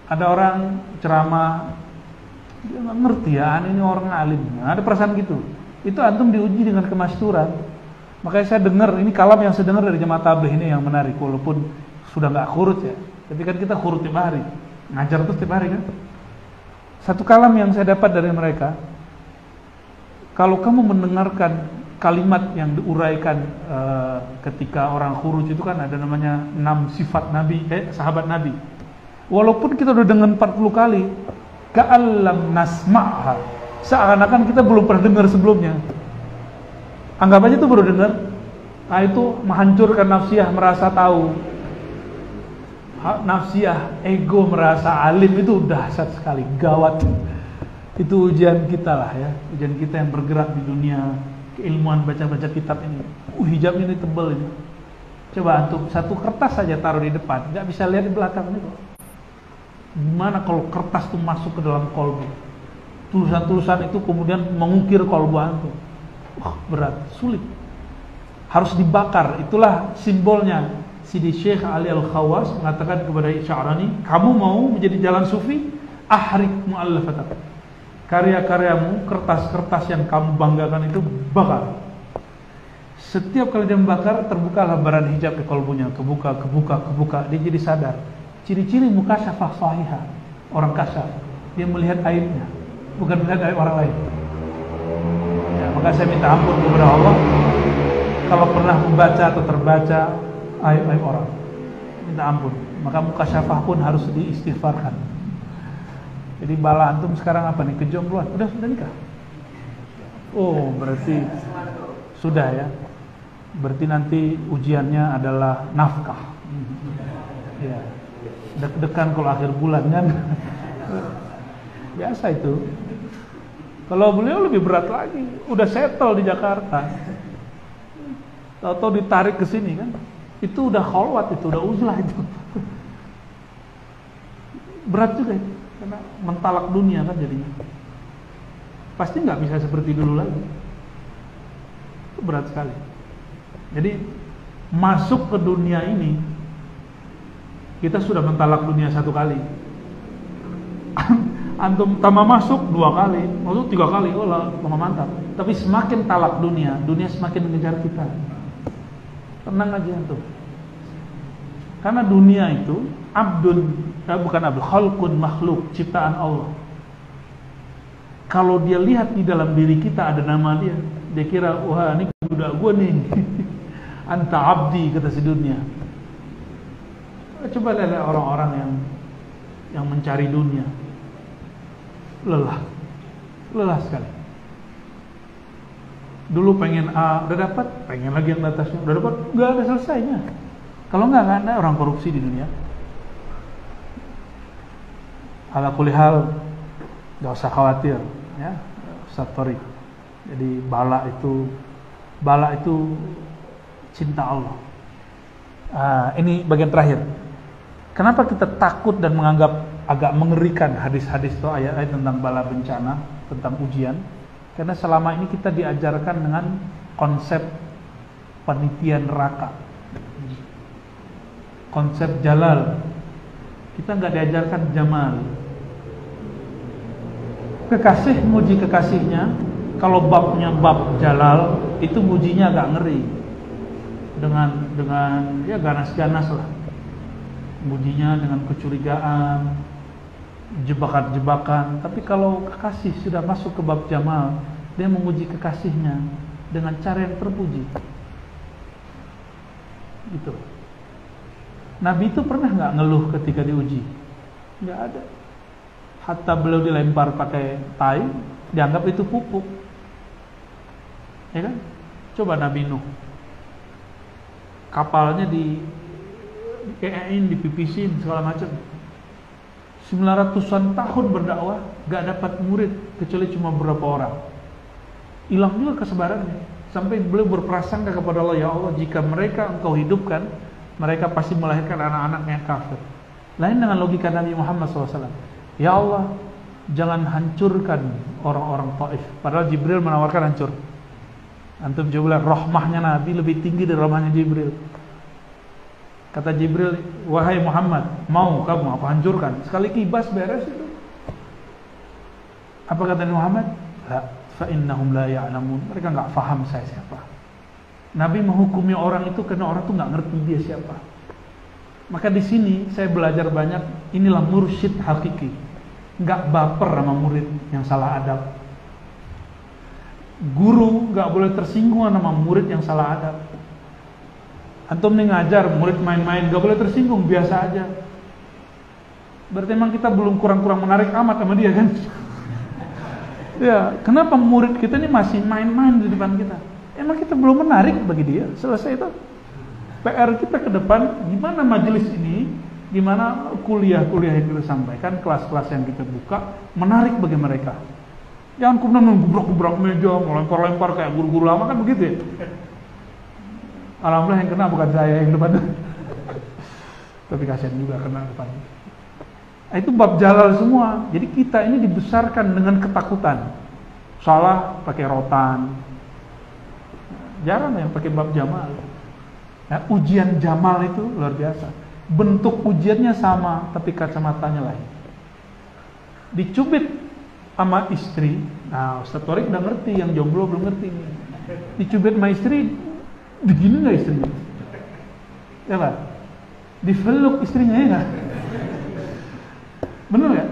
A: Ada orang ceramah, dia nggak ngerti ya, ini orang alim. Ada perasaan gitu. Itu antum diuji dengan kemasturan. Makanya saya dengar, ini kalam yang saya dengar dari jemaah tabligh ini yang menarik, walaupun sudah nggak khurut ya. Tapi kan kita khurut tiap hari, ngajar terus tiap hari kan. Satu kalam yang saya dapat dari mereka, kalau kamu mendengarkan kalimat yang diuraikan ketika orang khuruj itu kan ada namanya 6 sifat Nabi, sahabat Nabi. Walaupun kita udah dengar 40 kali, ka'allam nasma'ha, seakan-akan kita belum pernah dengar sebelumnya. Anggap aja itu baru dengar. Nah itu menghancurkan nafsiyah, merasa tahu. Nafsiyah, ego merasa alim itu dahsyat sekali, gawat. Itu ujian kita lah ya, ujian kita yang bergerak di dunia keilmuan baca-baca kitab ini. Hijab ini tebal ini. Coba antum satu kertas saja taruh di depan, nggak bisa lihat di belakang itu. Gimana kalau kertas itu masuk ke dalam kolbu? Tulisan-tulisan itu kemudian mengukir kolbu antum. Wah, berat, sulit. Harus dibakar. Itulah simbolnya. Sidi Syekh Ali Al-Khawas mengatakan kepada Sya'rani, kamu mau menjadi jalan sufi? Ahrik mu'allafatak. Karya-karyamu, kertas-kertas yang kamu banggakan itu bakar. Setiap kali dia membakar, terbuka lembaran hijab di kolbunya, kebuka. Dia jadi sadar. Ciri-ciri mukasyafah sahihah, orang kasyaf, dia melihat aibnya, bukan melihat aib orang lain. Ya, maka saya minta ampun kepada Allah kalau pernah membaca atau terbaca aib-aib orang. Minta ampun. Maka mukasyafah pun harus diistighfarkan. Jadi bala antum sekarang apa nih? Kejombloan. Sudah nikah? Oh, berarti sudah ya. Berarti nanti ujiannya adalah nafkah. Ya. Deg-degan kalau akhir bulan kan. Biasa itu. Kalau beliau lebih berat lagi. Udah settle di Jakarta. Tahu-tahu ditarik ke sini kan. Itu udah khalwat, itu udah uzlah itu. Berat juga itu. Karena mentalak dunia kan jadinya. Pasti nggak bisa seperti dulu lagi. Itu berat sekali. Jadi masuk ke dunia ini, kita sudah mentalak dunia 1 kali. Antum tambah masuk 2 kali, masuk 3 kali, oh lah, mantap. Tapi semakin talak dunia, dunia semakin mengejar kita. Tenang aja antum. Karena dunia itu bukan abdun, khalqun makhluk, ciptaan Allah. Kalau dia lihat di dalam diri kita ada nama dia kira, wah ini budak gue nih. Anta abdi, kata si dunia. Coba lihat orang-orang yang mencari dunia, lelah sekali. Dulu pengen A, udah dapat, pengen lagi yang atasnya, udah dapat, nggak ada selesainya. Kalau nggak ada orang korupsi di dunia. Ala kulli hal, nggak usah khawatir, ya, Ustaz Thoriq. Jadi bala itu cinta Allah. Ini bagian terakhir. Kenapa kita takut dan menganggap agak mengerikan hadis-hadis itu, ayat-ayat tentang bala bencana, tentang ujian? Karena selama ini kita diajarkan dengan konsep penitian neraka, konsep jalal. Kita nggak diajarkan jamal. Kekasih muji kekasihnya, kalau babnya bab jalal, itu mujinya agak ngeri. Dengan ya ganas-ganas lah. Mujinya dengan kecurigaan, jebakan-jebakan. Tapi kalau kekasih sudah masuk ke bab jamal, dia memuji kekasihnya dengan cara yang terpuji. Gitu. Nabi itu pernah nggak ngeluh ketika diuji? Nggak ada. Hatta beliau dilempar pakai tai, dianggap itu pupuk. Ya kan? Coba Nabi Nuh. Kapalnya dikein, dipipisin segala macam. 900-an tahun berdakwah, gak dapat murid kecuali cuma beberapa orang. Hilang juga kesebarannya. Sampai beliau berprasangka kepada Allah, ya Allah, jika mereka engkau hidupkan, mereka pasti melahirkan anak-anak yang kafir. Lain dengan logika Nabi Muhammad SAW. Ya Allah, jangan hancurkan orang-orang Taif. Padahal Jibril menawarkan hancur. Antum coba lihat, rahmahnya Nabi lebih tinggi dari rahmahnya Jibril. Kata Jibril, wahai Muhammad, mau kamu aku hancurkan? Sekali kibas beres itu. Apa kata Muhammad? La, fa innahum la ya'lamun. Mereka enggak faham saya siapa. Nabi menghukumi orang itu karena orang itu enggak ngerti dia siapa. Maka di sini saya belajar banyak. Inilah mursyid hakiki. Enggak baper sama murid yang salah adab. Guru enggak boleh tersinggung sama murid yang salah adab. Antum nih ngajar, murid main-main, gak boleh tersinggung, biasa aja. Berarti emang kita belum kurang-kurang menarik amat sama dia kan? Ya, kenapa murid kita ini masih main-main di depan kita? Emang kita belum menarik bagi dia? Selesai itu. PR kita ke depan, gimana majelis ini, gimana kuliah-kuliah yang kita sampaikan, kelas-kelas yang kita buka, menarik bagi mereka. Jangan kemudian menggubrak-gubrak meja, melempar-lempar kayak guru-guru lama kan begitu ya. Alhamdulillah yang kena bukan saya yang depan. Tapi kasihan juga kena depan. Itu bab jalal semua. Jadi kita ini dibesarkan dengan ketakutan. Salah pakai rotan. Jarang yang pakai bab jamal. Nah, ujian jamal itu luar biasa. Bentuk ujiannya sama, tapi kacamatanya lain. Dicubit sama istri. Nah, Ustaz Torik udah ngerti, yang jomblo belum ngerti. Dicubit sama istri, begini nggak istrinya? Ya Pak? Diveluk istrinya ya nggak? Bener nggak?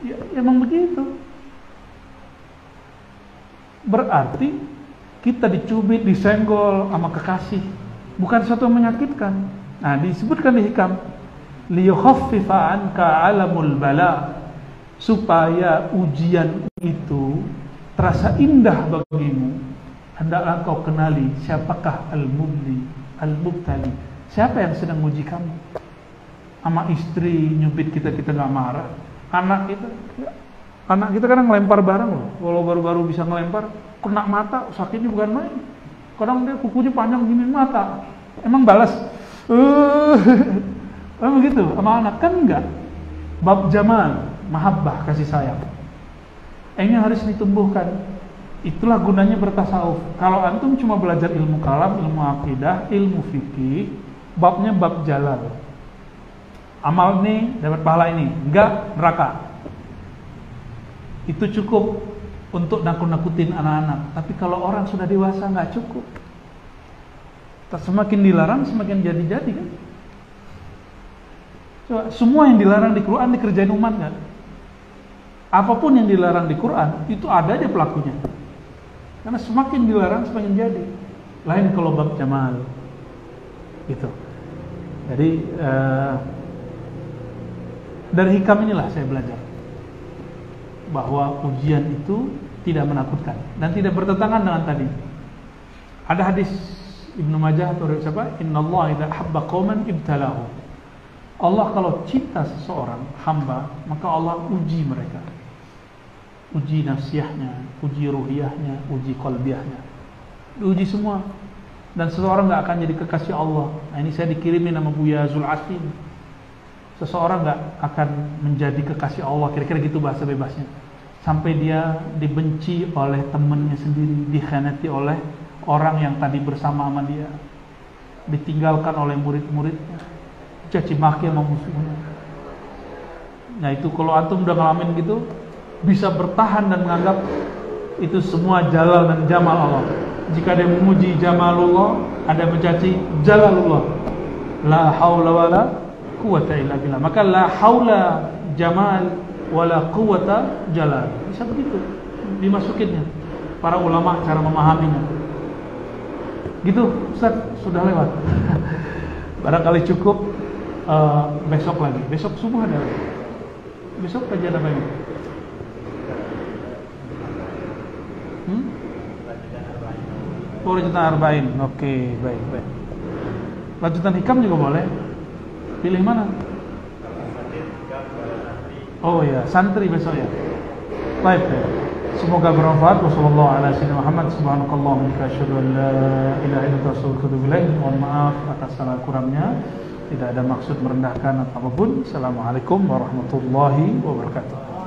A: Ya, emang begitu. Berarti kita dicubit, disenggol sama kekasih, bukan sesuatu yang menyakitkan. Nah, disebutkan di hikam, liyukhaffifa anka alamul bala, supaya ujian itu terasa indah bagimu. Hendaklah kau kenali siapakah al-mubli, al-mubtali. Siapa yang sedang uji kamu? Sama istri nyubit kita nggak marah. Anak kita kadang ngelempar barang loh. Kalau baru-baru bisa ngelempar, kena mata, sakitnya bukan main. Kadang dia kukunya panjang gini mata. Emang balas? Emang begitu sama anak kan enggak. Bab jamal, mahabbah, kasih sayang. Ini harus ditumbuhkan. Itulah gunanya bertasawuf. Kalau antum cuma belajar ilmu kalam, ilmu akidah, ilmu fikih, babnya bab jalal. Amal nih dapat pahala ini, enggak neraka. Itu cukup untuk nakut-nakutin anak-anak. Tapi kalau orang sudah dewasa enggak cukup. Semakin dilarang semakin jadi-jadi kan. Coba, semua yang dilarang di Quran dikerjain umat kan. Apapun yang dilarang di Quran itu ada aja pelakunya. Karena semakin dilarang semakin jadi. Lain kalau bab jamal. Gitu. Jadi dari hikam inilah saya belajar bahwa ujian itu tidak menakutkan dan tidak bertentangan dengan tadi. Ada hadis Ibnu Majah atau siapa? Innallaha idza habba qauman ibtalahu. Allah kalau cinta seseorang hamba, maka Allah uji mereka. Uji nafsiyahnya, uji ruhiyahnya, uji qalbiyahnya. Diuji semua. Dan seseorang enggak akan jadi kekasih Allah. Nah, ini saya dikirimin sama Buya Zul Asim. Seseorang enggak akan menjadi kekasih Allah, kira-kira gitu bahasa bebasnya. Sampai dia dibenci oleh temannya sendiri, dikhianati oleh orang yang tadi bersama sama dia, ditinggalkan oleh murid-muridnya, caci maki sama musuhnya. Nah itu kalau antum udah ngalamin gitu, bisa bertahan dan menganggap itu semua jalal dan jamal Allah. Jika ada yang memuji jamalullah, ada yang mencaci jalalullah. La haula wala quwata illa billah. Maka la haula jamal wala quwata jalal. Bisa begitu dimasukinnya para ulama cara memahaminya. Gitu Ustaz, sudah lewat. Barangkali cukup. Besok lagi. Besok subuh ada lagi. Besok kajian apa ini? Oh, lanjutan arba'in. Oke, baik. Lanjutan hikam juga boleh. Pilih mana? Oh ya, santri besok ya. Baik. Semoga bermanfaat. Wassalamualaikum warahmatullahi wabarakatuh. Mohon maaf atas salah kurangnya. Tidak ada maksud merendahkan apapun. Assalamualaikum warahmatullahi wabarakatuh.